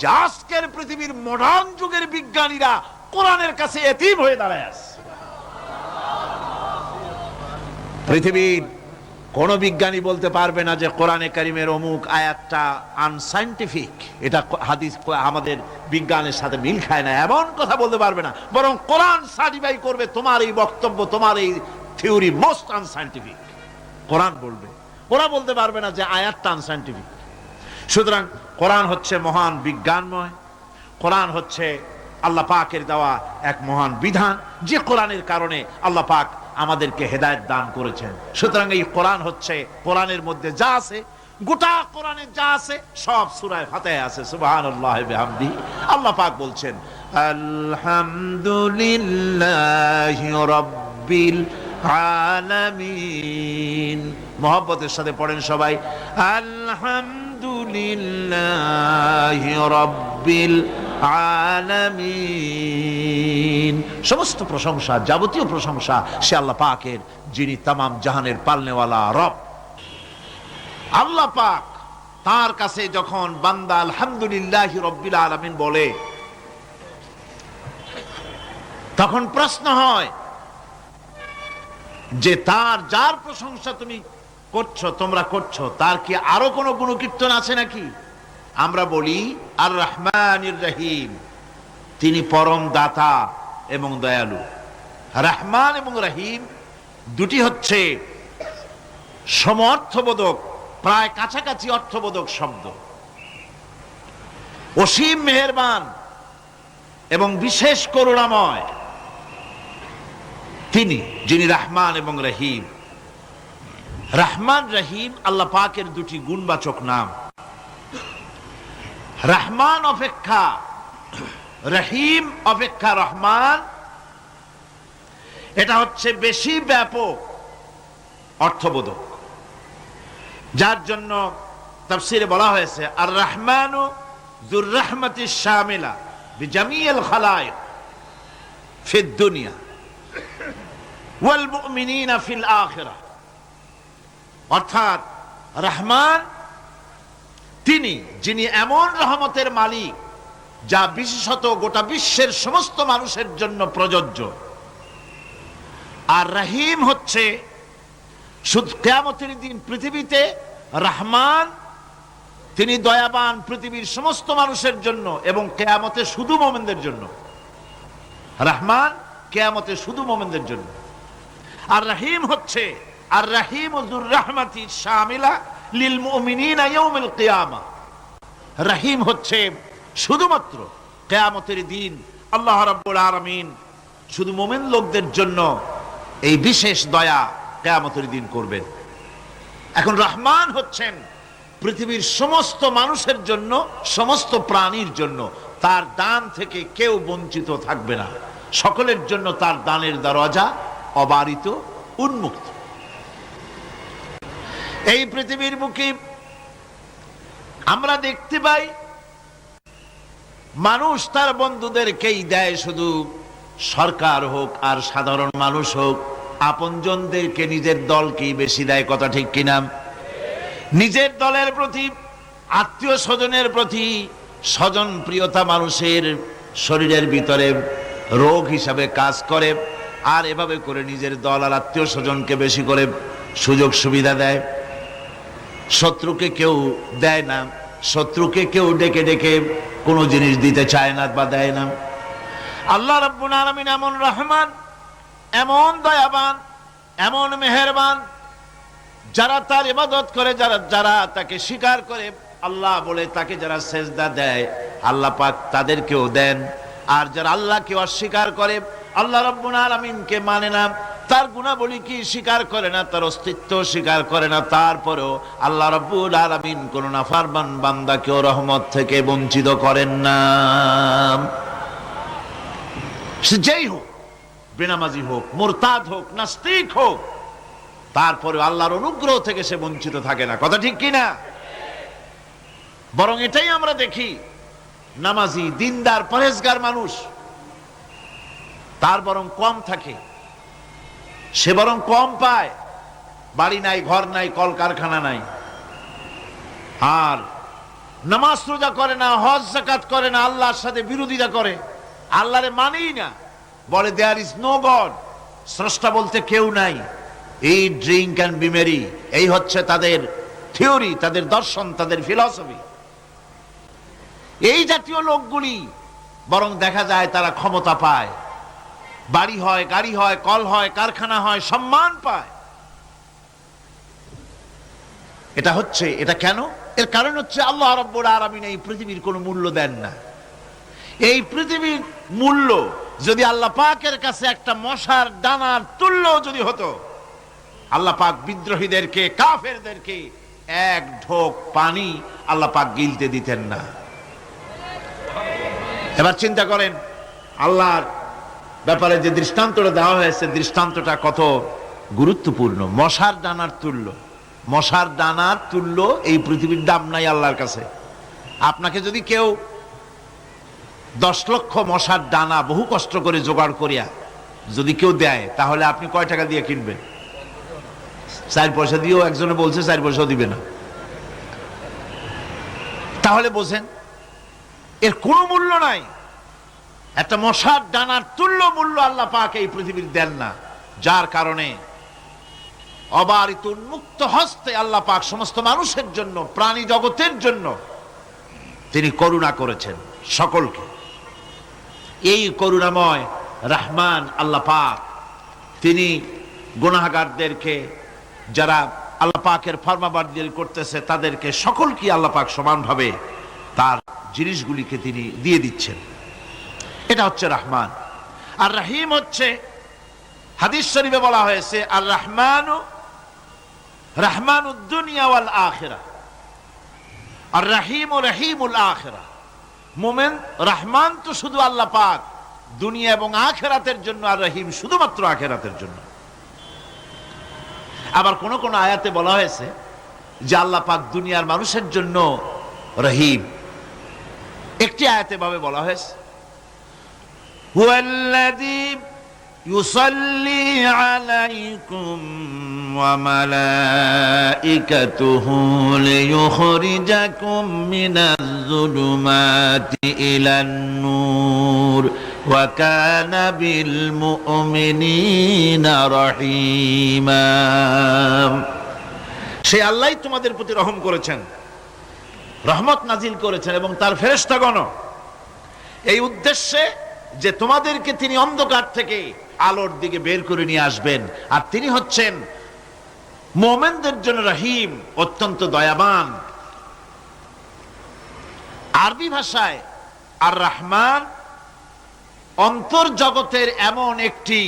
যে আজকের পৃথিবীর মডার্ন যুগের বিজ্ঞানীরা কোরআনের কাছে এতিম হয়ে দাঁড়ায় আছে। পৃথিবীর কোন বিজ্ঞানী বলতে পারবে না যে কোরআনে কারীমের অমুক আয়াতটা আনসাইন্টিফিক, এটা হাদিস আমাদের বিজ্ঞানের সাথে মিল খায় না, এমন কথা বলতে পারবে না। বরং কোরআন সার্টিফাই করবে তোমার এই বক্তব্য, তোমার এই থিওরি মোস্ট আনসাইন্টিফিক, কোরআন বলবে। ওরা বলতে পারবে না যে আয়াতটা আনসাইন্টিফিক। সুতরাং কোরআন হচ্ছে মহান বিজ্ঞানময়, কোরআন হচ্ছে আল্লাহ পাকের দেওয়া এক মহান বিধান, যে কোরআনের কারণে আল্লাহ পাক আমাদেরকে হেদায়েত দান করেছেন। সুতরাং এই কোরআন হচ্ছে, কোরআনের মধ্যে যা আছে, গোটা কোরআনে যা আছে সব সূরা ফাতিহায় আছে। সুবহানাল্লাহ বিহামদিহি। আল্লাহ পাক বলছেন, আলহামদুলিল্লাহি রাব্বিল আলামিন। মহব্বতের সাথে পড়েন সবাই, আলহামদুলিল্লাহি রাব্বিল আলামিন। সমস্ত প্রশংসা, যাবতীয় প্রশংসা সে আল্লাহ পাকের, যিনি তামাম জাহানের পালনেওয়ালা রব। আল্লাহ পাক তার কাছে যখন বান্দা আলহামদুলিল্লাহি রাব্বিল আলামিন বলে, তখন প্রশ্ন হয় যে তার, যার প্রশংসা তুমি করছো, তোমরা করছো, তার কি আরো কোনো গুণকীর্তন আছে নাকি? আমরা বলি আর রহমানির রহিম, তিনি পরম দাতা এবং দয়ালু। রহমান এবং রহিম দুটি হচ্ছে সমঅর্থবোধক, প্রায় কাছাকাছি অর্থবোধক শব্দ। অসীম মেহেরবান এবং বিশেষ করুণাময় তিনি, যিনি রহমান এবং রহিম। রহমান রহিম আল্লাহ পাকের দুটি গুণবাচক নাম। রহমান অপেক্ষা, রহিম অপেক্ষা রহমান, এটা হচ্ছে বেশি ব্যাপক অর্থবোধক, যার জন্য তাফসীরে বলা হয়েছে আর রহমানু যুর রাহমাতিশ শামিলা বিজামিল খালায়েক ফিদ দুনিয়া ওয়াল মুমিনিনা ফিল আখিরাহ। অর্থাৎ রহমান তিনি, যিনি এমন রহমতের মালিক যা বিশেষত গোটা বিশ্বের সমস্ত মানুষের জন্য প্রযোজ্য। আর রহিম হচ্ছে শুধু কিয়ামতের দিন পৃথিবীতে রহমান, তিনি দয়াবান পৃথিবীর সমস্ত মানুষের জন্য, এবং কিয়ামতে শুধু মুমিনদের জন্য। রহমান কিয়ামতে শুধু মুমিনদের জন্য। আর রহিম হচ্ছে আর রহিম যুর রাহমাতি শামিলা লিল মুমিনিনা ইয়াউমিল কিয়ামা। রহিম হচ্ছে শুধুমাত্র কিয়ামতের দিন আল্লাহ রাব্বুল আলামিন শুধু মুমিন লোকদের জন্য এই বিশেষ দয়া কিয়ামতের দিন করবেন। এখন রহমান হচ্ছেন পৃথিবীর সমস্ত মানুষের জন্য, সমস্ত প্রাণীর জন্য, তার দান থেকে কেউ বঞ্চিত থাকবে না, সকলের জন্য তার দানের দরজা অবারিত, উন্মুক্ত। এই পৃথিবীর বুকে আমরা দেখতে পাই মানুষ তার বন্ধুদেরকেই দেয়, শুধু সরকার হোক আর সাধারণ মানুষ হোক, আপনজনদেরকে নিজের দলকেই বেশি দেয়। কথা ঠিক কিনা? নিজের দলের প্রতি, আত্মীয় স্বজনের প্রতি স্বজন প্রিয়তা মানুষের শরীরের ভিতরে রোগ হিসাবে কাজ করে, আর এভাবে করে নিজের দল আর আত্মীয় স্বজনকে বেশি করে সুযোগ সুবিধা দেয়। শত্রুকে কেউ দেয় না, শত্রুকে কেউ ডেকে ডেকে কোনো জিনিস দিতে চায় না বা দেয় না। আল্লাহ রাব্বুল আলামিন এমন রহমান, এমন দয়াবান, এমন মেহেরবান, যারা তার ইবাদত করে, যারা তাকে স্বীকার করে, আল্লাহ বলে তাকে যারা সেজদা দেয়, আল্লাহ পাক তাদেরকেও দেন। আর যারা আল্লাহকে অস্বীকার করে, আল্লাহ রাব্বুল আলামিনকে মানে না, তার গুণাবলী কি স্বীকার করে না, তার অস্তিত্ব স্বীকার করে না, তারপরেও আল্লাহ রাব্বুল আলামিন কোন নাফরমান বান্দাকেও রহমত থেকে বঞ্চিত করেন না। সে যেই হোক, বেনামাজি হোক, মুরতাদ হোক, নাস্তিক হোক, তারপরে আল্লাহর অনুগ্রহ থেকে সে বঞ্চিত থাকে না। কথা ঠিক কিনা? বরং এটাই আমরা দেখি, নামাজি, দিনদার, পরেজগার মানুষ তার বরং কম থাকে, সে বরং কম পায়। বাড়ি নাই, ঘর নাই, কলকারখানা নাই, আর নামাজ রোজা করে না, হজ যাকাত করে না, আল্লাহর সাথে বিরোধিতা করে, আল্লাহরে মানেই না, বলে দেয়ার ইজ নো গড, স্রষ্টা বলতে কেউ নাই। এই ড্রিঙ্ক অ্যান্ড বি মেরি, এই হচ্ছে তাদের থিওরি, তাদের দর্শন, তাদের ফিলসফি। এই জাতীয় লোকগুলি বরং দেখা যায় তারা ক্ষমতা পায়, বাড়ি হয়, গাড়ি হয়, কল হয়, কারখানা হয়, সম্মান পায়। এটা কেন? এর কারণ হচ্ছে আল্লাহ রাব্বুল আলামিন এই পৃথিবীর কোনো মূল্য দেন না। এই পৃথিবীর মূল্য যদি আল্লাহ পাকের কাছে একটা মশার দানার তুল্য যদি হতো, আল্লাহ পাক বিদ্রোহীদেরকে, কাফেরদেরকে এক ঢোক পানি আল্লাহ পাক গিলতে দিতেন না। এবার চিন্তা করেন, আল্লাহর ব্যাপারে যে দৃষ্টান্তটা দেওয়া হয়েছে, দৃষ্টান্তটা কত গুরুত্বপূর্ণ। মশার দানার তুল্য, মশার দানার তুল্য এই পৃথিবীর দাম নাই আল্লাহর কাছে। আপনাকে যদি কেউ 10 লক্ষ মশার দানা বহু কষ্ট করে জোগাড় করিয়া যদি কেউ দেয়, তাহলে আপনি কয় টাকা দিয়ে কিনবেন? 4 পয়সা দিয়েও একজনে বলছে 4 পয়সাও দিবে না। তাহলে বোঝেন এর কোনো মূল্য নাই। একটা মশার দানার তুল্য মূল্য আল্লাহ পাক এই পৃথিবীর দেন না, যার কারণে অবারিত উন্মুক্ত হস্তে আল্লাহ পাক সমস্ত মানুষের জন্য, প্রাণী জগতের জন্য তিনি করুণা করেছেন সকলকে। এই করুণাময় রহমান আল্লাহ পাক, তিনি গুনাহগারদেরকে, যারা আল্লাহ পাকের ফরমাবরদারি করতেছে, তাদেরকে সকলকে আল্লাহ পাক সমানভাবে তার জিনিসগুলিকে তিনি দিয়ে দিচ্ছেন। এটা হচ্ছে রহমান। আর রহিম হচ্ছে, হাদিস শরীফে বলা হয়েছে, আর রহমানু রহমানুদ দুনিয়া ওয়াল আখিরা, আর রহিম রহিমুল আখিরা। মোমেন রহমান তো শুধু আল্লাহ পাক দুনিয়া এবং আখিরাতের জন্য, আর রহিম শুধুমাত্র আখিরাতের জন্য। আবার কোন কোন আয়াতে বলা হয়েছে যে আল্লাহ পাক দুনিয়ার মানুষের জন্য রহিম। একটি আয়াতে ভাবে বলা হয়েছে, হুয়াল্লাযী ইউসাল্লি আলাইকুম ওয়া মালাইকাতুহু লিয়ুখরিজাকুম মিনাজ যুলুমাতি ইলান নূর ওয়া কানা বিল মুমিনিনা রহিমা। সে আল্লাহই তোমাদের প্রতি রহম করেছেন, রহমত নাজিল করেছেন, এবং তার ফেরেশতাগণ এই উদ্দেশ্যে যে তোমাদেরকে তিনি অন্ধকার থেকে আলোর দিকে বের করে নিয়ে আসবেন। আর তিনি হচ্ছেন মুমিনদের জন্য রহিম, অত্যন্ত দয়াবান। আরবি ভাষায় আর রহমান অন্তর্জগতের এমন একটি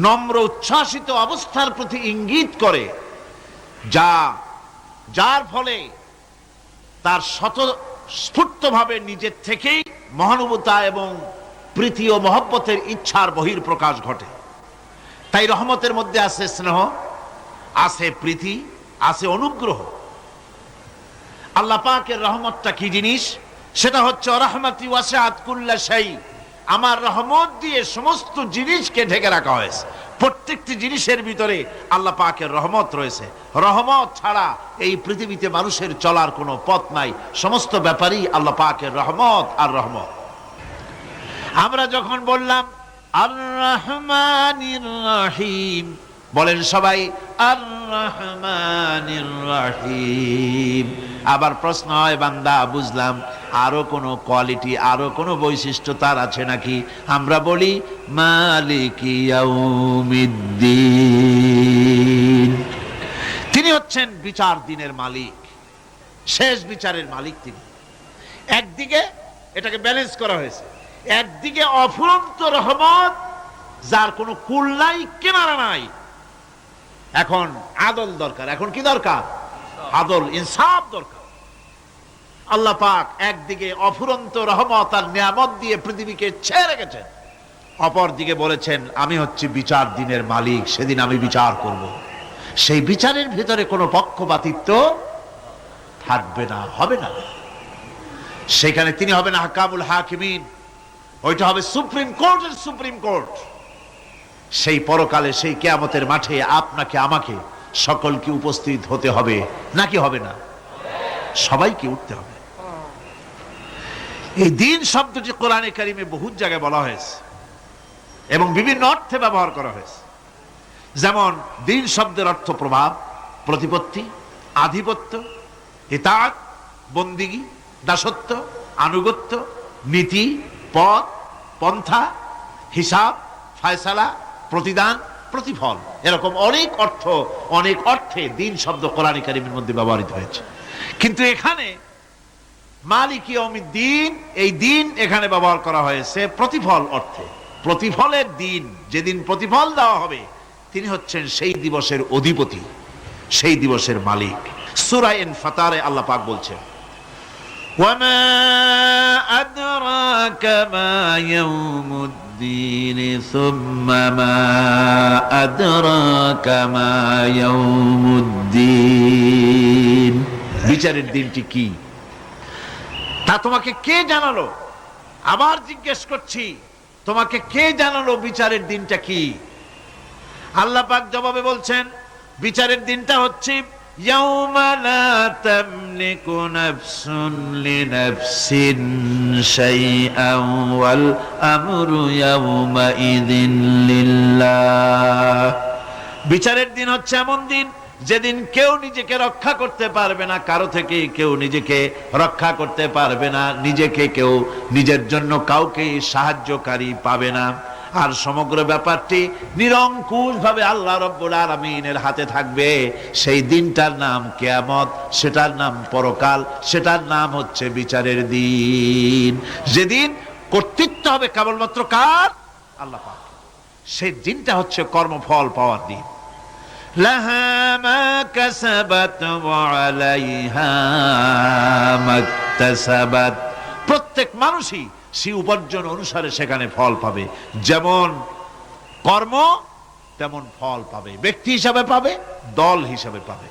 নম্র উচ্ছ্বাসিত অবস্থার প্রতি ইঙ্গিত করে, যার ফলে তার স্বতঃস্ফূর্তভাবে নিজের থেকেই মহানুভবতা এবং প্রীতি ও মহব্বতের ইচ্ছার বহির্প্রকাশ ঘটে। তাই রহমতের মধ্যে আছে স্নেহ, আছে প্রীতি, আছে অনুগ্রহ। আল্লাহ পাকের রহমতটা কি জিনিস? সেটা হচ্ছে রাহমাতি ওয়াসিআত কুল্লা শাই, আমার রহমত দিয়ে সমস্ত জিনিসকে ঢেকে রাখা হয়েছে। প্রত্যেকটি জিনিসের ভিতরে আল্লাহ পাকের রহমত রয়েছে। রহমত ছাড়া এই পৃথিবীতে মানুষের চলার কোনো পথ নাই। সমস্ত ব্যাপারই আল্লাহ পাকের রহমত আর রহমত। আমরা যখন বললাম আর রহমানির রহিম, বলেন সবাই আর রহমানির রহিম। আবার প্রশ্ন হয়, বান্দা বুঝলাম, আরো কোনো কোয়ালিটি, আরো কোনো বৈশিষ্ট্য তার আছে নাকি? আমরা বলি মালিকি ইয়াউমিদ্দিন, তিনি হচ্ছেন বিচার দিনের মালিক, শেষ বিচারের মালিক তিনি। একদিকে এটাকে ব্যালেন্স করা হয়েছে, একদিকে অফুরন্ত রহমত, যার কোনো কুল নাই, কিনারা নাই। এখন আদল দরকার। এখন কি দরকার? আদল, ইনসাফ দরকার। আল্লাহ পাক একদিকে অফুরন্ত রহমত আর নিয়ামত দিয়ে পৃথিবীকে ছেয়ে রেখেছেন, অপর দিকে বলেছেন আমি হচ্ছি বিচার দিনের মালিক, সেদিন আমি বিচার করব। সেই বিচারের ভিতরে কোনো পক্ষপাতিত্ব থাকবে না, হবে না। সেখানে তিনি হবেন হাকামুল হাকিমিন, ওইটা হবে সুপ্রিম কোর্টের সুপ্রিম কোর্ট। সেই পরকালে, সেই কিয়ামতের মাঠে আপনাকে আমাকে সকলকে উপস্থিত হতে হবে, নাকি হবে না? সবাইকে উঠতে হবে। এই দিন শব্দটি কোরআনে কারিমে বহু জায়গায় বলা হয়েছে এবং বিভিন্ন অর্থে ব্যবহার করা হয়েছে। যেমন দিন শব্দের অর্থ প্রভাব, প্রতিপত্তি, আধিপত্য, ইতাআত, বন্দিগি, দাসত্ব, আনুগত্য, নীতি, পথ, পন্থা, হিসাব, ফায়সালা, প্রতিদান, প্রতিফল। এরকম অনেক অর্থ, অনেক অর্থে দিন শব্দ কোরআনে কারিমের মধ্যে ব্যবহৃত হয়েছে। কিন্তু এখানে মালিক ইয়াউমিদ্দিন, এই দিন এখানে ব্যবহার করা হয়েছে প্রতিফল অর্থে। প্রতিফলের দিন, যেদিন প্রতিফল দেওয়া হবে, তিনি হচ্ছেন সেই দিবসের অধিপতি, সেই দিবসের মালিক। সূরা ইনফিতারে আল্লাহ পাক বলছেন ওয়ামা আদরাকা মা ইয়াউমুদ্দিন সুম্মা মা আদরাকা মা ইয়াউমুদ্দিন। বিচারের দিনটি কি তা তোমাকে কে জানালো? আবার জিজ্ঞেস করছি, তোমাকে কে জানালো বিচারের দিনটা কি? আল্লাহ পাক জবাবে বলছেন বিচারের দিনটা হচ্ছে ইয়াউমা লা তামলিকু নাফসুন লিনাফসিন শাইআন ওয়াল আমরু ইয়াউমা ইযিন লিল্লাহ। বিচারের দিন হচ্ছে এমন দিন যেদিন কেউ নিজেকে রক্ষা করতে পারবে না, কারো থেকে কেউ নিজেকে রক্ষা করতে পারবে না, নিজেকে কেউ নিজের জন্য কাউকে সাহায্যকারী পাবে না। আর সমগ্র ব্যাপারটি নিরঙ্কুশ ভাবে আল্লাহ রাব্বুল আলামিনের হাতে থাকবে। সেই দিনটার নাম কিয়ামত, সেটার নাম পরকাল, সেটার নাম হচ্ছে বিচারের দিন। যেদিন কর্তৃত্ব হবে কেবলমাত্র কার? আল্লাহ পাক। সেই দিনটা হচ্ছে কর্মফল পাওয়ার দিন। লাহা মা কাসাবাত ওয়া আলাইহা মাকতাসাবাত। প্রত্যেক মানুষই সেই উপার্জন অনুসারে সেখানে ফল পাবে। যেমন কর্ম তেমন ফল পাবে, ব্যক্তি হিসাবে পাবে, দল হিসাবে পাবে।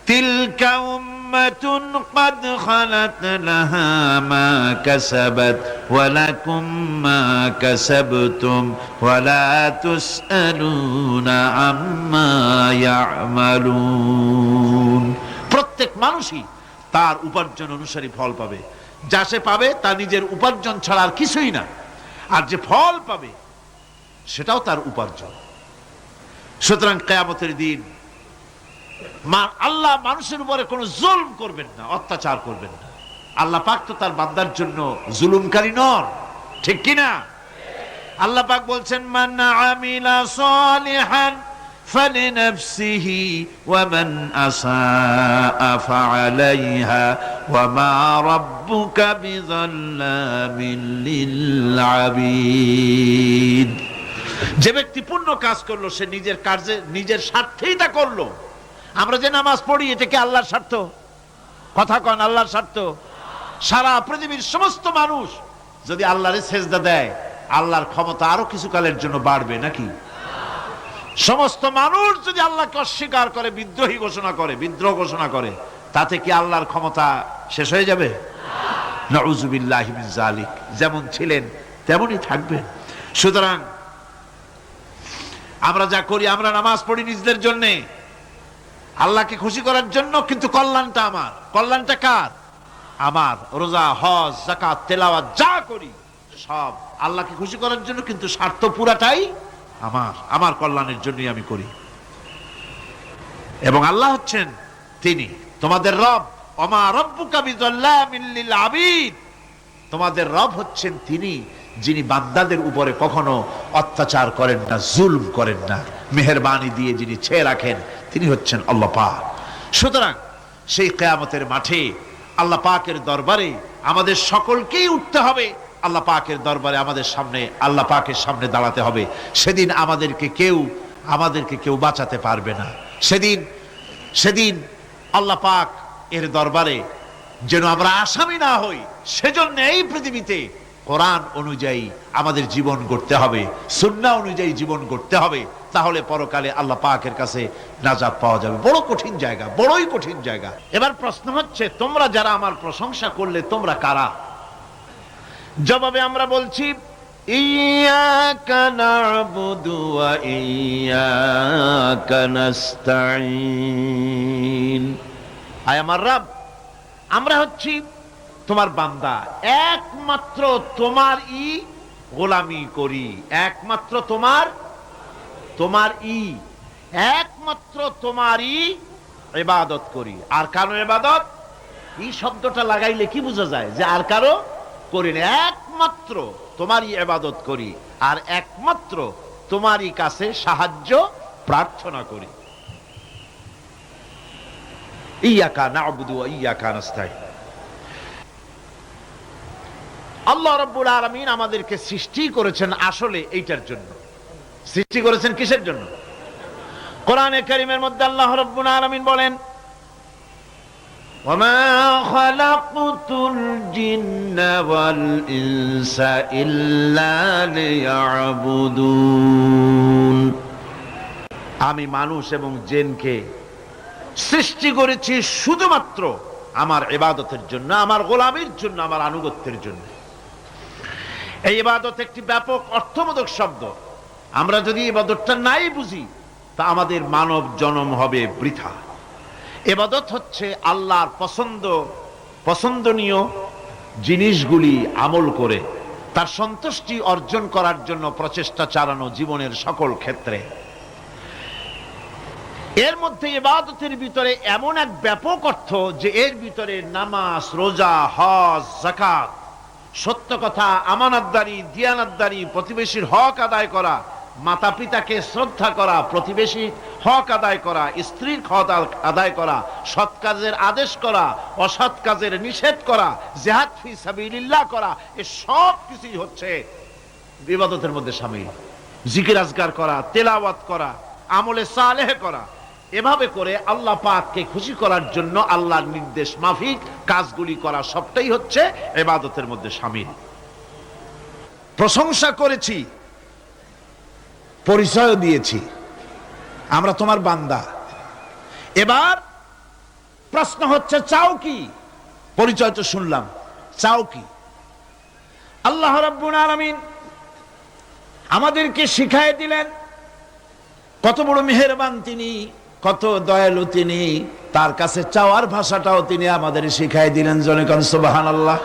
তিলকা উম্মাতুন ক্বাদ খালাত লাহা মা কাসাবাত ওয়া লাকুম মা কাসাবতুম ওয়া লা তুসআলুনা আম্মা ইয়ামালুন। প্রত্যেক মানুষই তার উপার্জন অনুসারে ফল পাবে। যা সে পাবে তা নিজের উপার্জন ছাড়া আর কিছুই না, আর যে ফল পাবে সেটাও তার উপার্জন। সুতরাং কিয়ামতের দিন আল্লাহ মানুষের উপরে কোনো জুলম করবেন না, অত্যাচার করবেন না। আল্লাহ পাক তো তার বান্দার জন্য জুলুমকারী নন, ঠিক কিনা? আল্লাহ পাক বলছেন মান আমিলা সালিহান ফালিনাফসিহি ওয়া মান আসাআ ফাআলাইহা ওয়া মা রাব্বুকা বিযাল্লামিল লিল আবিদ। যে ব্যক্তি পুণ্য কাজ করলো সে নিজের কাজে, নিজের স্বার্থেই তা করলো। আমরা যে নামাজ পড়ি এটা কি আল্লাহর স্বার্থ? কথা কন, আল্লাহর স্বার্থ? সারা পৃথিবীর সমস্ত মানুষ যদি আল্লাহরে সেজদা দেয়, আল্লাহর ক্ষমতা আরো কিছু কালের জন্য বাড়বে নাকি? সমস্ত মানুষ যদি আল্লাহকে অস্বীকার করে, বিদ্রোহী ঘোষণা করে, বিদ্রোহ ঘোষণা করে, তাতে কি আল্লাহর ক্ষমতা শেষ হয়ে যাবে? নাউযুবিল্লাহি মিন যালিক। যেমন ছিলেন তেমনই থাকবেন। সুতরাং আমরা যা করি, আমরা নামাজ পড়ি নিজেদের জন্য, আল্লাহকে খুশি করার জন্য, কিন্তু কল্যাণটা আমার। কল্যাণটা কার? আমার। রোজা, হজ, যাকাত, তেলাওয়াত যা করি সব আল্লাহকে খুশি করার জন্য, কিন্তু স্বার্থ পুরাটাই আমার। আমার কল্যাণের জন্যই আমি করি। এবং আল্লাহ হচ্ছেন তিনি তোমাদের রব। ওমা রাব্বুকা বিযাল্লামিল লিল আবিদ। তোমাদের রব হচ্ছেন তিনি, যিনি বান্দাদের উপরে কখনো অত্যাচার করেন না, জুলম করেন না, মেহেরবানি দিয়ে যিনি ছেয়ে রাখেন, তিনি হচ্ছেন আল্লাহ পাক। সুতরাং সেই কিয়ামতের মাঠে আল্লাহ পাকের দরবারে আমাদের সকলকেই উঠতে হবে। আল্লাহ পাকের দরবারে আমাদের সামনে, আল্লাহ পাকের সামনে দাঁড়াতে হবে। সেদিন আমাদেরকে কেউ বাঁচাতে পারবে না। সেদিন আল্লাহ পাক এর দরবারে যেন আমরা আসামি না হই, সেজন্য এই পৃথিবীতে কোরআন অনুযায়ী আমাদের জীবন গড়তে হবে, সুন্নাহ অনুযায়ী জীবন গড়তে হবে। তাহলে পরকালে আল্লাহ পাকের কাছে নাজাত পাওয়া যাবে। বড় কঠিন জায়গা, বড়ই কঠিন জায়গা। এবার প্রশ্ন হচ্ছে, তোমরা যারা আমার প্রশংসা করলে, তোমরা কারা? জবাবে আমরা বলছি, ইয়্যাকা না'বুদু ওয়া ইয়্যাকা নাস্তাঈন। আয় আমার রব, আমরা হচ্ছি তোমার বান্দা, একমাত্র তোমারই গোলামি করি, একমাত্র একমাত্র তোমারই ইবাদত করি। আর কারো ইবাদত, এই শব্দটা লাগাইলে কি বোঝা যায়? যে আর কারো করি না, একমাত্র তোমারই ইবাদত করি, আর একমাত্র তোমারই কাছে সাহায্য প্রার্থনা করি। ইয়্যাকা না'বুদু ওয়া ইয়্যাকা নাস্তাঈন। আল্লাহ রাব্বুল আলামিন আমাদেরকে সৃষ্টি করেছেন আসলে এইটার জন্য। সৃষ্টি করেছেন কিসের জন্য? কোরআনে কারীমের মধ্যে আল্লাহ রাব্বুল আলামিন বলেন, ওয়ামা খালাকতুল জিন্না ওয়াল ইনসা ইল্লা লিয়াবুদুন। আমি মানুষ এবং জিনকে সৃষ্টি করেছি শুধুমাত্র আমার ইবাদতের জন্য, আমার গোলামির জন্য, আমার আনুগত্যের জন্য। এই ইবাদত একটি ব্যাপক অর্থবোধক শব্দ। আমরা যদি ইবাদতটা নাই বুঝি, তা আমাদের মানব জন্ম হবে বৃথা। ইবাদত হচ্ছে আল্লাহর পছন্দনীয় জিনিসগুলি আমল করে তার সন্তুষ্টি অর্জন করার জন্য প্রচেষ্টা চালানো জীবনের সকল ক্ষেত্রে। এর মধ্যে ইবাদতের ভিতরে এমন এক ব্যাপক অর্থ, যে এর ভিতরে নামাজ, রোজা, হজ, যাকাত, সত্য কথা, আমানতদারি, দিয়ানতদারি, প্রতিবেশীর হক আদায় করা, মাতা পিতাকে শ্রদ্ধা করা, প্রতিবেশীর হক আদায় করা, স্ত্রীর হক আদায় করা, সৎ কাজের আদেশ করা, অসৎ কাজের নিষেধ করা, জিহাদ ফি সাবিলিল্লাহ করা, এ সব কিছুই হচ্ছে ইবাদতের মধ্যে শামিল। জিকির আজকার করা, তেলাওয়াত করা, আমলে সালেহ করা, এভাবে করে আল্লাহ পাককে খুশি করার জন্য আল্লাহর নির্দেশ মাফিক কাজগুলি করা, সবটাই হচ্ছে ইবাদতের মধ্যে শামিল। প্রশংসা করেছি, পরিচয় দিয়েছি, আমরা তোমার বান্দা। এবার প্রশ্ন হচ্ছে, চাও কি? পরিচয় তো শুনলাম, চাও কি? আল্লাহ রাব্বুল আলামিন আমাদেরকে শিখায় দিলেন কত বড় মেহেরবান তিনি, কত দয়ালু তিনি। তার কাছে চাওয়ার ভাষাটাও তিনি আমাদের শিখাই দিলেন। জনগণ সুবহানাল্লাহ।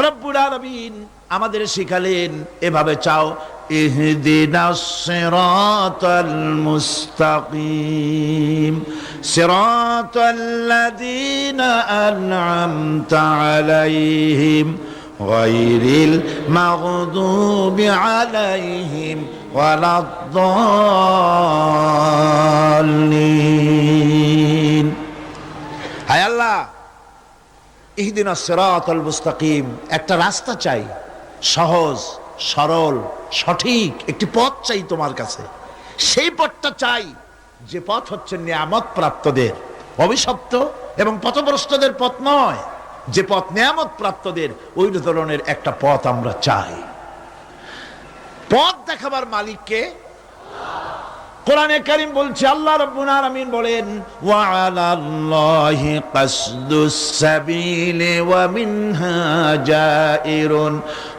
রব্বুল আলামিন আমাদের শিখালেন, এভাবে চাও, ইহদিনাস সিরাতাল মুস্তাকিম সিরাতাল্লাযীনা আন'আমতা আলাইহিম গায়রিল মাগদুবি আলাইহিম ওয়ালাদ-দাল্লিন। হায় আল্লাহ, ইহদিনাস সিরাতাল মুস্তাকিম, একটা রাস্তা চাই, সহজ সরল সঠিক একটি পথ চাই তোমার কাছে। সেই পথটা চাই যে পথ হচ্ছে নিয়ামত প্রাপ্তদের, অভিশপ্ত এবং পথভ্রষ্টদের পথ নয়। যে পথ নিয়ামত প্রাপ্তদের, ওই ধরনের একটা পথ আমরা চাই। পথ দেখাবার মালিককে কোরআনে কারীম বলছে, আল্লাহ রাব্বুল আলামিন বলেন, ওয়া আলাল্লাহি কাসদুস সাবিলি ওয়া মিনহা জাইরুন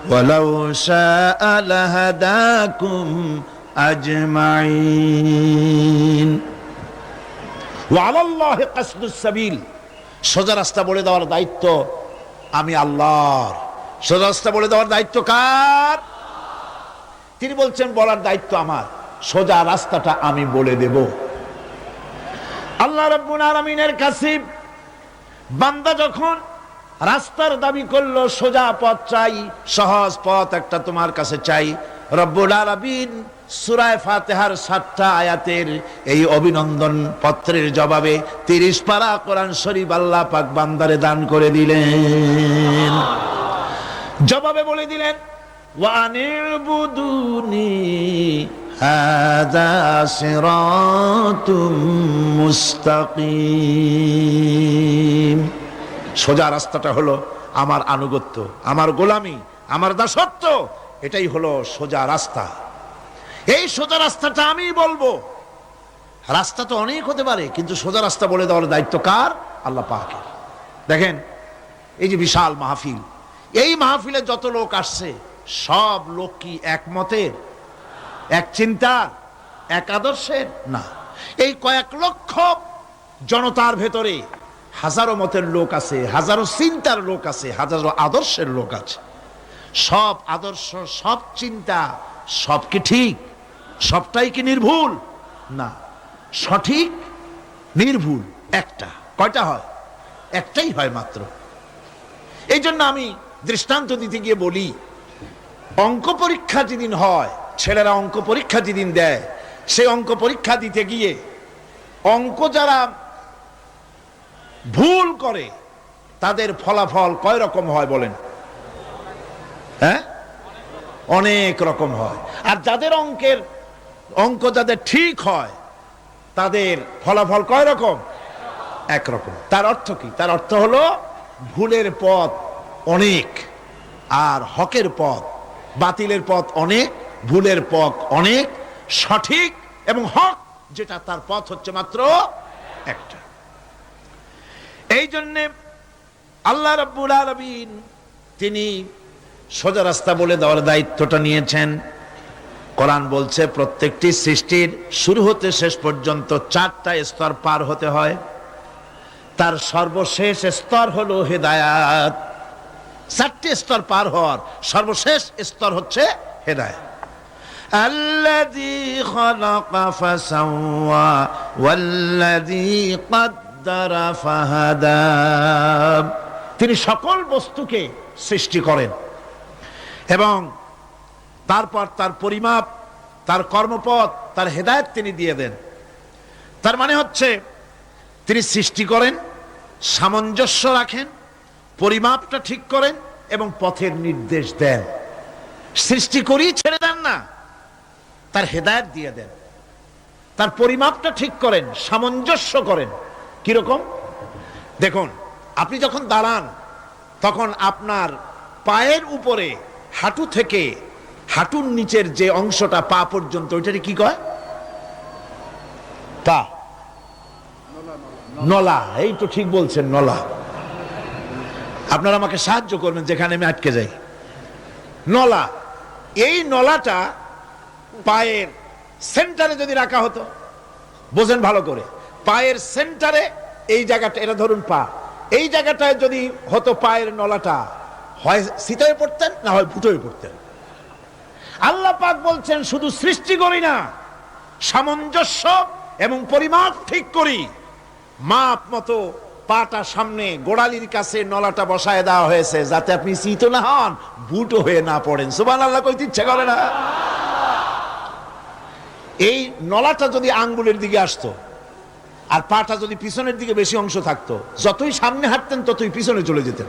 ওয়ালাউ শাআ লাহাদাকুম আজমাইন। ওয়া আলাল্লাহি কাসদুস সাবিল, সোজা রাস্তা বলে দেওয়ার দায়িত্ব আমি আল্লাহর। সোজা রাস্তা বলে দেওয়ার দায়িত্ব কার? তিনি বলছেন বলার দায়িত্ব আমার, সোজা রাস্তাটা আমি বলে দেব। আল্লাহ রাব্বুল আলামিনের কাছে বান্দা যখন রাস্তার দাবি করলো, সোজা পথ চাই, সহজ পথ একটা তোমার কাছে চাই, রব্বুল আলামিন সূরা ফাতিহার 7টা আয়াতের এই অভিনন্দন পত্রের জবাবে 30 পারা কোরআন শরীফ আল্লাহ পাক বান্দারে দান করে দিলেন। জবাবে বলে দিলেন, ওয়া আনিবুদুনি হাযা সিরাতুম মুস্তাকিম। সোজা রাস্তাটা হলো আমার আনুগত্য, আমার গোলামি, আমার দাসত্ব, এটাই হলো সোজা রাস্তা। এই সোজা রাস্তাটা আমি বলবো। রাস্তা তো অনেক হতে পারে, কিন্তু সোজা রাস্তা বলে দেওয়ার দায়িত্ব কার? আল্লাহ পাকের। দেখেন এই যে বিশাল মাহফিল, এই মাহফিলে যত লোক আসছে, সব লোক কি একমতের, এক চিন্তার, এক আদর্শের? না। এই কয়েক লক্ষ জনতার ভেতরে হাজারো মতের লোক আছে, হাজারো চিন্তার লোক আছে, হাজারো আদর্শের লোক আছে। সব আদর্শ, সব চিন্তা, সব কি ঠিক? সবটাই কি নির্ভুল? না, সঠিক নির্ভুল একটা। কয়টা হয়? একটাই হয় মাত্র। এই জন্য আমি দৃষ্টান্ত দিতে গিয়ে বলি, অঙ্ক পরীক্ষা যেদিন হয়, ছেলেরা অঙ্ক পরীক্ষা যেদিন দেয়, সেই অঙ্ক পরীক্ষা দিতে গিয়ে অঙ্ক যারা ভুল করে তাদের ফলাফল কয় রকম হয় বলেন? হ্যাঁ, অনেক রকম হয়। আর যাদের অঙ্ক যাদের ঠিক হয় তাদের ফলাফল কয় রকম? একরকম। তার অর্থ কি? তার অর্থ হলো ভুলের পথ অনেক, আর হকের পথ, বাতিলের পথ অনেক, ভুলের পথ অনেক, সঠিক এবং হক যেটা তার পথ হচ্ছে মাত্র একটা। এই জন্য আল্লাহ রাব্বুল আলামিন তিনি সোজা রাস্তা বলে দেওয়ার দায়িত্বটা নিয়েছেন। কোরআন বলছে প্রত্যেকটি সৃষ্টির শুরু হতে শেষ পর্যন্ত 4টা স্তর পার হতে হয়। তার সর্বশেষ স্তর হলো হেদায়াত। 4টে স্তর পার হওয়ার সর্বশেষ স্তর হচ্ছে হেদায়াত। আল্লাযী খালাকা ফাসাওয়া ওয়াল্লাযী কদ্দারা ফাহাদা। তিনি সকল বস্তুকে সৃষ্টি করেন এবং তারপর তার পরিমাপ, তার কর্মপথ, তার হেদায়েত তিনি দিয়ে দেন। তার মানে হচ্ছে তিনি সৃষ্টি করেন, সামঞ্জস্য রাখেন, পরিমাপটা ঠিক করেন এবং পথের নির্দেশ দেন। সৃষ্টি করেই ছেড়ে দেন না, তার হেদায়েত দিয়ে দেন, তার পরিমাপটা ঠিক করেন, সামঞ্জস্য করেন। কিরকম? দেখুন, আপনি যখন দাঁড়ান তখন আপনার পায়ের উপরে হাঁটু থেকে হাঁটুর নিচের যে অংশটা পা পর্যন্ত, ওইটাকে কি কয়? পা, নলা। এই তো ঠিক বলছেন, নলা। আপনারা আমাকে সাহায্য করবেন যেখানে আমি আটকে যাই। নলা। এই নলাটা পায়ের সেন্টারে যদি রাখা হতো, বোঝেন ভালো করে, পায়ের সেন্টারে এই জায়গাটা, এটা ধরুন পা, এই জায়গাটায় যদি হতো পায়ের নলাটা, হয় সিতায় পড়তেন, না হয় ফুটোয় পড়তেন। আল্লাহ পাক বলছেন শুধু সৃষ্টি করি না, সামঞ্জস্য এবং পরিমাপ ঠিক করি। মাপ মতো পাটা সামনে গোড়ালির কাছে নলাটা বসায় দেওয়া হয়েছে, যাতে আপনি চিত না হন, বুটো হয়ে না পড়েন। সুবহানাল্লাহ কইতে ইচ্ছে করে না? এই নলাটা যদি আঙ্গুলের দিকে আসতো আর পাটা যদি পিছনের দিকে বেশি অংশ থাকতো, যতই সামনে হাঁটতেন ততই পিছনে চলে যেতেন।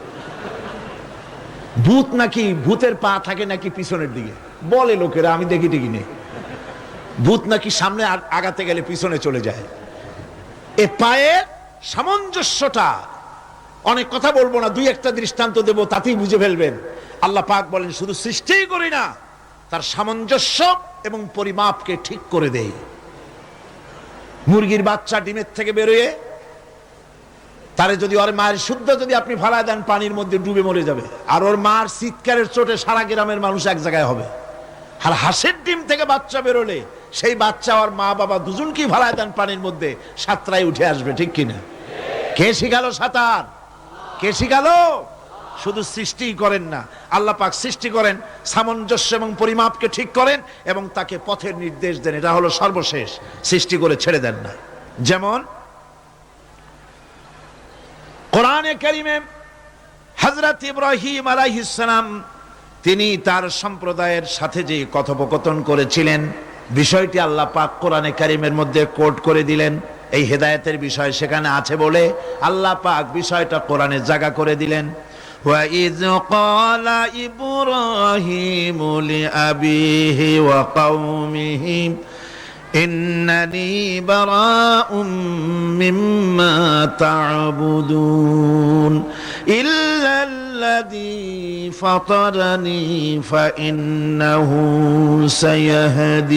ভূত নাকি, ভূতের পা থাকে নাকি পিছনের দিকে, বলে লোকেরা, আমি দেখি টিকি নেই। ভূত নাকি সামনে আগাতে গেলে পিছনে চলে যায়। এ পায়ের সামঞ্জস্যটা অনেক কথা বলবো না, দুই একটা দৃষ্টান্ত দেব, তাতেই বুঝে ফেলবেন। আল্লাহ পাক বলেন শুধু সৃষ্টিই করি না, তার সামঞ্জস্য এবং পরিমাপকে ঠিক করে দেই। মুরগির বাচ্চা ডিমের থেকে বেরোয়, তারে যদি ওর মায়ের শুদ্ধ যদি আপনি ফালায় দেন পানির মধ্যে ডুবে মরে যাবে, আর ওর মার চিৎকারের চোটে সারা গ্রামের মানুষ এক জায়গায় হবে। আর হাঁসের ডিম থেকে বাচ্চা বেরোলে সেই বাচ্চা আর মা বাবা দুজনকেই ফালায় দেন পানির মধ্যে, সাঁতরায় উঠে আসবে, ঠিক কিনা? কে শিখালো সাঁতার? কে শিখালো? শুধু সৃষ্টি করেন না, আল্লাহ পাক সৃষ্টি করেন, সামঞ্জস্য এবং পরিমাপকে ঠিক করেন এবং তাকে পথের নির্দেশ দেন। এটা হলো সর্বশেষ, সৃষ্টি করে ছেড়ে দেন না। যেমন কোরআনে কারিমে হযরত ইব্রাহিম আলাইহিস সালাম তিনি তার সম্প্রদায়ের সাথে যে কথোপকথন করেছিলেন, বিষয়টি আল্লাহ পাক কোরআনে কারিমের মধ্যে কোট করে দিলেন। এই হেদায়েতের বিষয় সেখানে আছে বলে আল্লাহ পাক বিষয়টা কোরআনে জায়গা করে দিলেন। وَإِذْ قَالَ إِبْرَاهِيمُ لِأَبِيهِ وَقَوْمِهِ إِنَّنِي بَرَاءٌ مِّمَّا تَعْبُدُونَ إِلَّا الَّذِي فَطَرَنِي فَإِنَّهُ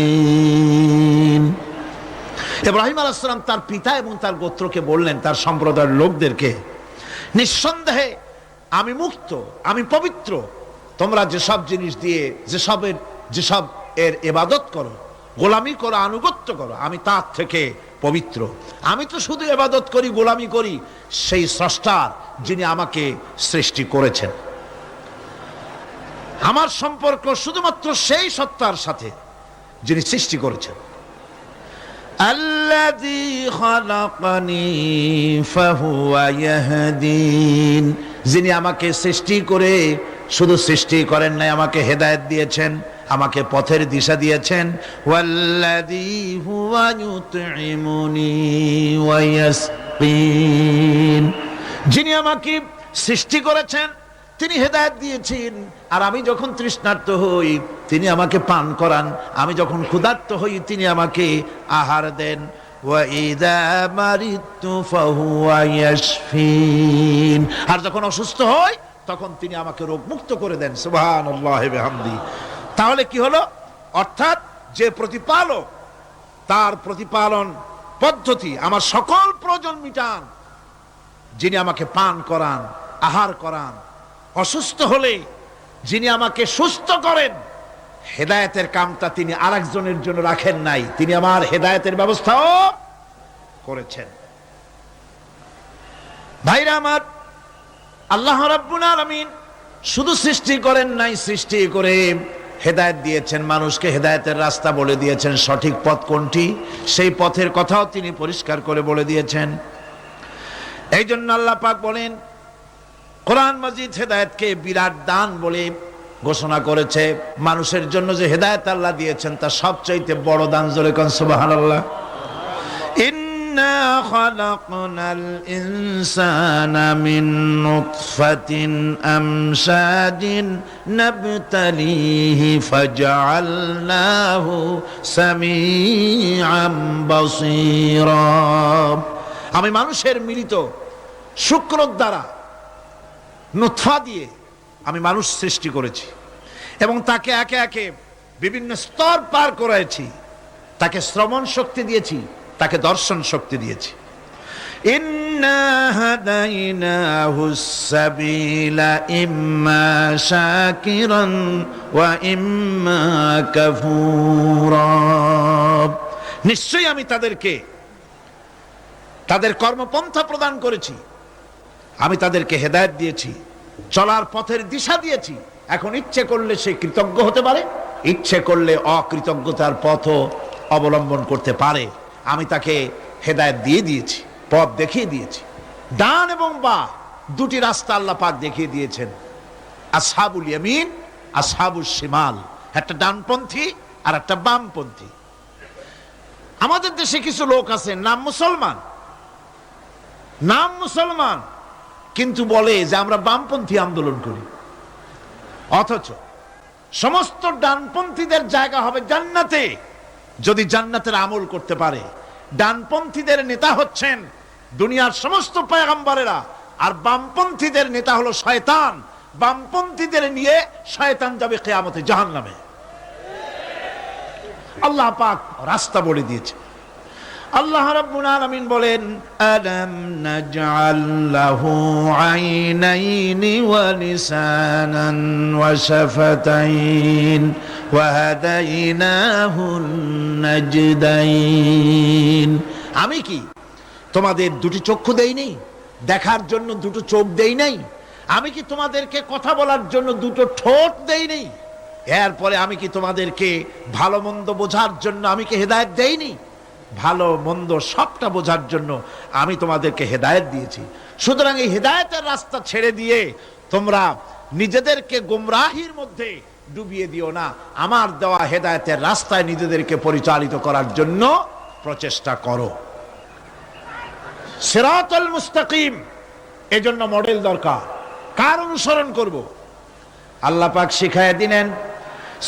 سَيَهْدِينِ। ইব্রাহিম আলাইহিস সালাম তার পিতা এবং তার গোত্রকে বললেন, তার সম্প্রদায়ের লোকদেরকে, নিঃসন্দেহে আমি মুক্ত, আমি পবিত্র। তোমরা যেসব জিনিস দিয়ে যেসব এর ইবাদত করো, গোলামি করো, আনুগত্য করো, আমি তার থেকে পবিত্র। আমি তো শুধু ইবাদত করি, গোলামি করি সেই স্রষ্টার, যিনি আমাকে সৃষ্টি করেছেন। আমার সম্পর্ক শুধুমাত্র সেই সত্তার সাথে যিনি সৃষ্টি করেছেন। আল্লাযী খালাকানি ফাহুয়া ইয়াহদিন, যিনি আমাকে সৃষ্টি করে শুধু সৃষ্টি করেন নাই, আমাকে হেদায়েত দিয়েছেন, আমাকে পথের দিশা দিয়েছেন। ওয়াল্লাযী হুয়া ইউতঈমুনি ওয়া ইয়াসকিন, যিনি আমাকে সৃষ্টি করেছেন তিনি হেদায়েত দিয়েছেন, আর আমি যখন তৃষ্ণার্ত হই তিনি আমাকে পান করান, আমি যখন ক্ষুধার্ত হই তিনি আমাকে আহার দেন। ওয়া ইযা মারিতু ফাহুয়া ইয়াশফিন, আর যখন অসুস্থ হই তখন তিনি আমাকে রোগ মুক্ত করে দেন। সুবহানাল্লাহি বিহামদি। তাহলে কি হলো? অর্থাৎ যে প্রতিপালক, তার প্রতিপালন পদ্ধতি আমার সকল প্রয়োজন মিটান, যিনি আমাকে পান করান, আহার করান, অসুস্থ হলে যিনি আমাকে সুস্থ করেন। হেদায়েতের কামটা তিনি আরেকজনের জন্য রাখেন নাই, তিনি আমার হেদায়েতের ব্যবস্থাও করেছেন। ভাইরা আমার, আল্লাহ রাব্বুল আলামিন শুধু সৃষ্টি করেন নাই, সৃষ্টি করে হেদায়েত দিয়েছেন, মানুষকে হেদায়েতের রাস্তা বলে দিয়েছেন। সঠিক পথ কোনটি সেই পথের কথাও তিনি পরিষ্কার করে বলে দিয়েছেন। এই জন্য আল্লাহ পাক বলেন, কোরআন মাজিদ হেদায়েতকে বিরাট দান বলে ঘোষণা করেছে। মানুষের জন্য যে হেদায়েত আল্লাহ দিয়েছেন তা সবচাইতে বড় দান। জোরে কোন সুবহানাল্লাহ। ইন্না খালাকনাল ইনসানা মিন নুতফাতিন আমশাজিন নাবতালিহি ফাজআলনাহু সামিআম বাসীরা। আমি মানুষের মিলিত শুক্র দ্বারা, নুতফা দিয়ে আমি মানুষ সৃষ্টি করেছি এবং তাকে একে একে বিভিন্ন স্তর পার করেছি। তাকে শ্রবণ শক্তি দিয়েছি, তাকে দর্শন শক্তি দিয়েছি। ইন্না হাদাইনাহুস সাবিলা ইম্মা শাকিরান ওয়া ইম্মা কাফুরা। নিশ্চয়ই আমি তাদেরকে তাদের কর্মপন্থা প্রদান করেছি, আমি তাদেরকে হেদায়েত দিয়েছি, চলার পথের দিশা দিয়েছি। এখন ইচ্ছে করলে সে কৃতজ্ঞ হতে পারে, ইচ্ছে করলে অকৃতজ্ঞতার পথও অবলম্বন করতে পারে। আমি তাকে হেদায়েত দিয়ে দিয়েছি, পথ দেখিয়ে দিয়েছি। ডান এবং বাঁ দুটি রাস্তা আল্লাহ পাক দেখিয়ে দিয়েছেন। আসহাবুল ইয়ামিন, আসহাবুশ শিমাল, একটা ডানপন্থী আর একটা বামপন্থী। আমাদের দেশে কিছু লোক আছে, নাম মুসলমান, কিন্তু বলে যে আমরা বামপন্থী আন্দোলন করি। অথচ সমস্ত ডানপন্থীদের জায়গা হবে জান্নাতে, যদি জান্নাতের আমল করতে পারে। ডানপন্থীদের নেতা হচ্ছেন দুনিয়ার সমস্ত পয়গম্বরেরা, আর বামপন্থীদের নেতা হলো শয়তান। বামপন্থীদের নিয়ে শয়তান যাবে কিয়ামতে জাহান্নামে। আল্লাহ পাক রাস্তা বলে দিয়েছে। আল্লাহ রাব্বুল আলামিন বলেন, আলাম নাজআল লাহু আইনাইনি ওয়া লিসানান ওয়া শাফাতাইন ওয়া হাদাইনাহুন নাজদাইন। আমি কি তোমাদের দুটি চক্ষু দেই নাই, দেখার জন্য দুটো চোখ দেই নাই? আমি কি তোমাদেরকে কথা বলার জন্য দুটো ঠোঁট দেই নাই? এরপরে আমি কি তোমাদেরকে ভালো মন্দ বোঝার জন্য আমি কি হেদায়েত দেইনি? ভালো মন্দ সবটা বোঝার জন্য আমি তোমাদেরকে হেদায়েত দিয়েছি। সুতরাং এই হেদায়েতের রাস্তা ছেড়ে দিয়ে তোমরা নিজেদেরকে গোমরাহির মধ্যে ডুবিয়ে দিও না। আমার দেওয়া হেদায়েতের রাস্তায় নিজেদেরকে পরিচালিত করার জন্য প্রচেষ্টা করো। সিরাতাল মুস্তাকিম, এজন্য মডেল দরকার। কার অনুসরণ করব? আল্লাহ পাক শিখায় দিলেন,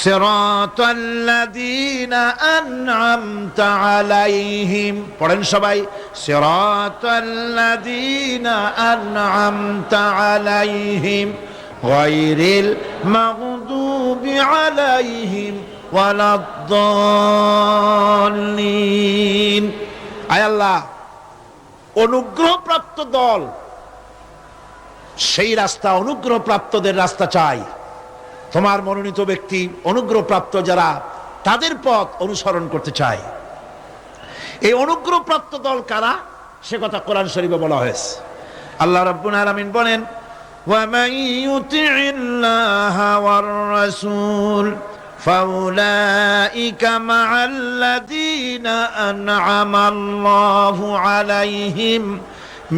সিরাতাল্লাযীনা আন'আমতা আলাইহিম। পড়েন সবাই, সিরাতাল্লাযীনা আন'আমতা আলাইহিম গায়রিল মাগদুবি আলাইহিম ওয়ালাদ-দাল্লিন। আয় আল্লাহ, অনুগ্রহপ্রাপ্ত দল, সেই রাস্তা অনুগ্রহপ্রাপ্তদের রাস্তা চাই। তোমার মনোনীত ব্যক্তি অনুগ্রহপ্রাপ্ত যারা, তাদের পথ অনুসরণ করতে চায়। এই অনুগ্রহপ্রাপ্ত দল কারা, সে কথা কোরআন শরীফে বলা হয়েছে। আল্লাহ রাব্বুল আলামিন বলেন, ওয়া মান ইউতি'িল্লাহা ওয়ার রাসূল ফাউলাইকা মা'আল্লাযীনা আন'আমাল্লাহু আলাইহিম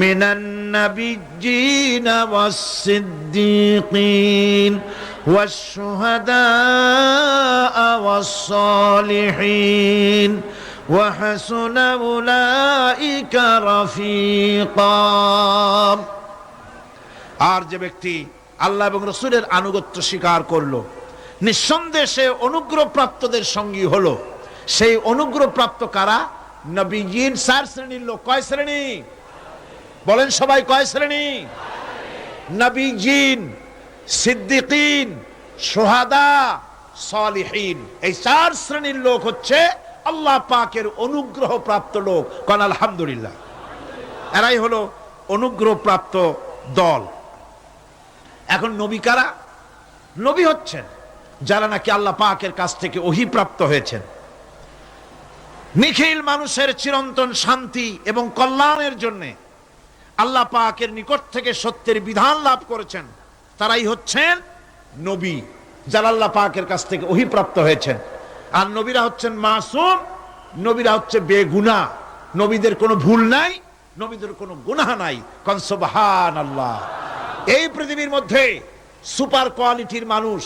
মিনান নাবিয়্যিনা ওয়াস-সিদ্দীকিন والشهداء والصالحين وحسن أولئك رفيقا। আর যে ব্যক্তি আল্লাহ এবং রাসূলের আনুগত্য স্বীকার করলো, নিঃসন্দেহে অনুগ্রহপ্রাপ্তদের সঙ্গী হলো। সেই অনুগ্রহপ্রাপ্ত কারা? নবীয়িন। 4 শ্রেণীর লোক। কয় শ্রেণী? বলেন সবাই, কয় শ্রেণী? নবীয়িন, সিদ্দিকিন, শুহাদা, সালিহিন। এই 4 শ্রেণীর লোক হচ্ছে আল্লাহ পাকের অনুগ্রহপ্রাপ্ত লোক। কোন আলহামদুলিল্লাহ। এরাই হলো অনুগ্রহপ্রাপ্ত দল। এখন নবী কারা? নবী হচ্ছেন যারা নাকি আল্লাহ পাকের কাছ থেকে ওহী প্রাপ্ত হয়েছেন, নিখিল মানুষের চিরন্তন শান্তি এবং কল্যাণের জন্য আল্লাহ পাকের নিকট থেকে সত্যের বিধান লাভ করেছেন। তারাই হচ্ছেন নবী, যারা আল্লাহ পাকের কাছ থেকে ওহী প্রাপ্ত হয়েছেন। আর নবীরা হচ্ছেন মাসুম, নবীরা হচ্ছে বেগুনাহ। নবীদের কোনো ভুল নাই, নবীদের কোনো গুনাহ নাই। কোন সুবহানাল্লাহ। এই পৃথিবীর মধ্যে সুপার কোয়ালিটির মানুষ,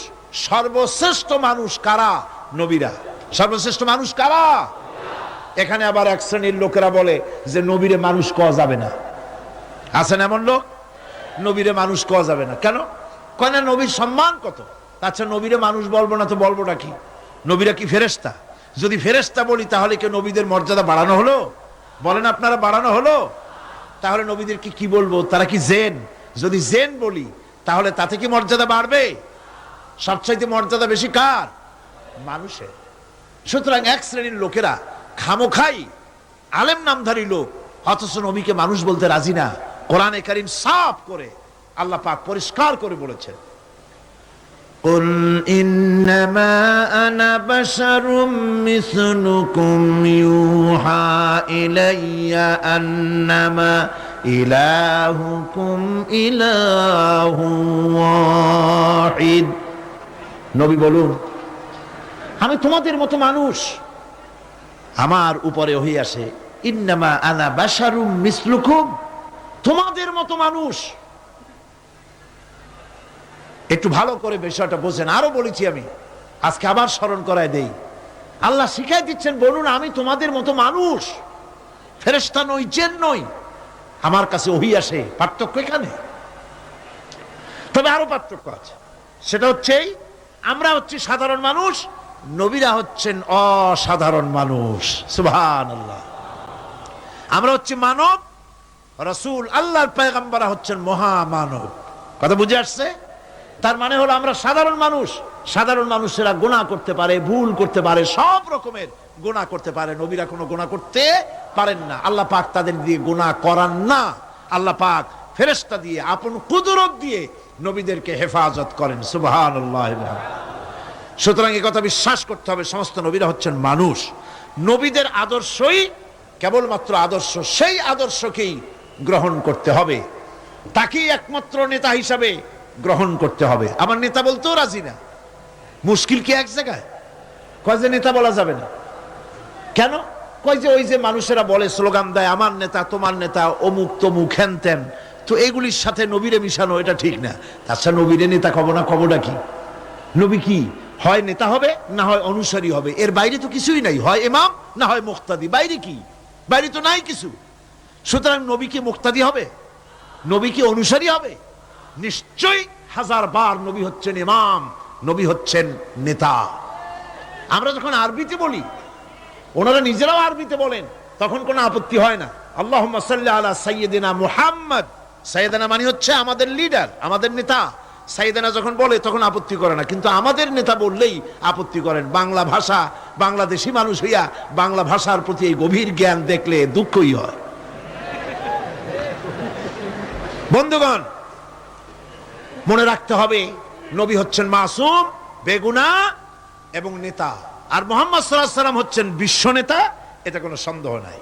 সর্বশ্রেষ্ঠ মানুষ কারা? নবীরা। সর্বশ্রেষ্ঠ মানুষ কারা? এখানে আবার এক শ্রেণীর লোকেরা বলে যে নবীরে মানুষ কওয়া যাবে না। আছেন এমন লোক, নবীরে মানুষ কওয়া যাবে না। কেন? কয় না নবীর সম্মান কত। আচ্ছা, নবীরে মানুষ বলবো না তো বলবোটা কি? নবীরা কি ফেরেশতা? যদি ফেরেশতা বলি তাহলে কি নবীদের মর্যাদা বাড়ানো হলো? বলেন আপনারা, বাড়ানো হলো? তাহলে নবীদের কি বলবো? তারা কি জেন? যদি জেন বলি তাহলে তাতে কি মর্যাদা বাড়বে? সবচাইতে মর্যাদা বেশি কার? মানুষের। সুতরাং এক শ্রেণীর লোকেরা খামোখাই আলেম নামধারী লোক, অথচ নবীকে মানুষ বলতে রাজি না। কোরআনে কারীম সাফ করে আল্লাহ পাক পরিষ্কার করে বলেছেন, কুল ইন্নামা আনা বাশারুম মিসলুকুম ইউহা ইলাইয়া আন্নামা ইলাহুকুম ইলাহু ওয়াহিদ। নবী বলুন, আমি তোমাদের মতো মানুষ, আমার উপরে ওহী আসে। ইন্নামা আনা বাশারুম মিসলুকুম, তোমাদের মতো মানুষ। একটু ভালো করে বিষয়টা বোঝেন। আরো বলেছি আমি, আজকে আবার স্মরণ করায় দেই। আল্লাহ শিখাই দিচ্ছেন, বলুন আমি তোমাদের মতো মানুষ, ফেরেশতা নই, জিন নই, আমার কাছে ওহী আসে। পার্থক্য এখানে। তবে আরো পার্থক্য আছে, সেটা হচ্ছে আমরা হচ্ছি সাধারণ মানুষ, নবীরা হচ্ছেন অসাধারণ মানুষ। সুবহানাল্লাহ। আমরা হচ্ছি মানব, রাসূল, আল্লাহর পয়গম্বররা হচ্ছেন মহামানব। কথা বুঝে আসছে? তার মানে হলো আমরা সাধারণ মানুষ, সাধারণ মানুষেরা গুনাহ করতে পারে, ভুল করতে পারে, সব রকমের গুনাহ করতে পারে। নবীরা কোনো গুনাহ করতে পারেন না। আল্লাহ পাক তাদের দিয়ে গুনাহ করান না। আল্লাহ পাক ফেরেশতা দিয়ে, আপন কুদরত দিয়ে নবীদেরকে হেফাজত করেন। সুবহানাল্লাহ। সুতরাং এই কথা বিশ্বাস করতে হবে, সমস্ত নবীরা হচ্ছেন মানুষ। নবীদের আদর্শই কেবলমাত্র আদর্শ, সেই আদর্শকেই গ্রহণ করতে হবে, তাকেই একমাত্র নেতা হিসাবে গ্রহণ করতে হবে। আমার নেতা বলতেও রাজি না। মুশকিল কি এক জায়গায়? কয় যে নেতা বলা যাবে না। কেন? কয় যে ওই যে মানুষেরা বলে, স্লোগান দেয়, আমার নেতা, তোমার নেতা, অমুক তমুক, হ্যান ত্যান। তো এগুলির সাথে নবীরে মিশানো এটা ঠিক না। তাছাড়া নবীরে নেতা কব না, কবটা কি? নবী কি হয় নেতা হবে, না হয় অনুসারী হবে, এর বাইরে তো কিছুই নাই। হয় ইমাম, না হয় মুক্তাদি। বাইরে কি? বাইরে তো নাই কিছু। সুতরাং নবী কি মুক্তাদি হবে? নবী কি অনুসারী হবে? নিশ্চয়ই হাজার বার নবী হচ্ছেন ইমাম, নবী হচ্ছেন নেতা। আমরা যখন আরবিতে বলি, ওনারা নিজেরাও আরবিতে বলেন, তখন কোনো আপত্তি হয় না। আল্লাহুম্মা সাল্লি আলা সাইয়্যিদিনা মুহাম্মদ। সাইয়্যিদিনা মানে হচ্ছে আমাদের লিডার, আমাদের নেতা। সাইয়্যিদিনা যখন বলে তখন আপত্তি করে না, কিন্তু আমাদের নেতা বললেই আপত্তি করেন। বাংলা ভাষা, বাংলাদেশি মানুষ হইয়া বাংলা ভাষার প্রতি এই গভীর জ্ঞান দেখলে দুঃখই হয়। বন্ধুগণ, মনে রাখতে হবে, নবী হচ্ছেন মাসুম, বেগুনাহ এবং নেতা। আর মুহাম্মদ সাল্লাল্লাহু আলাইহি ওয়াসাল্লাম হচ্ছেন বিশ্ব নেতা, এটা কোনো সন্দেহ নাই।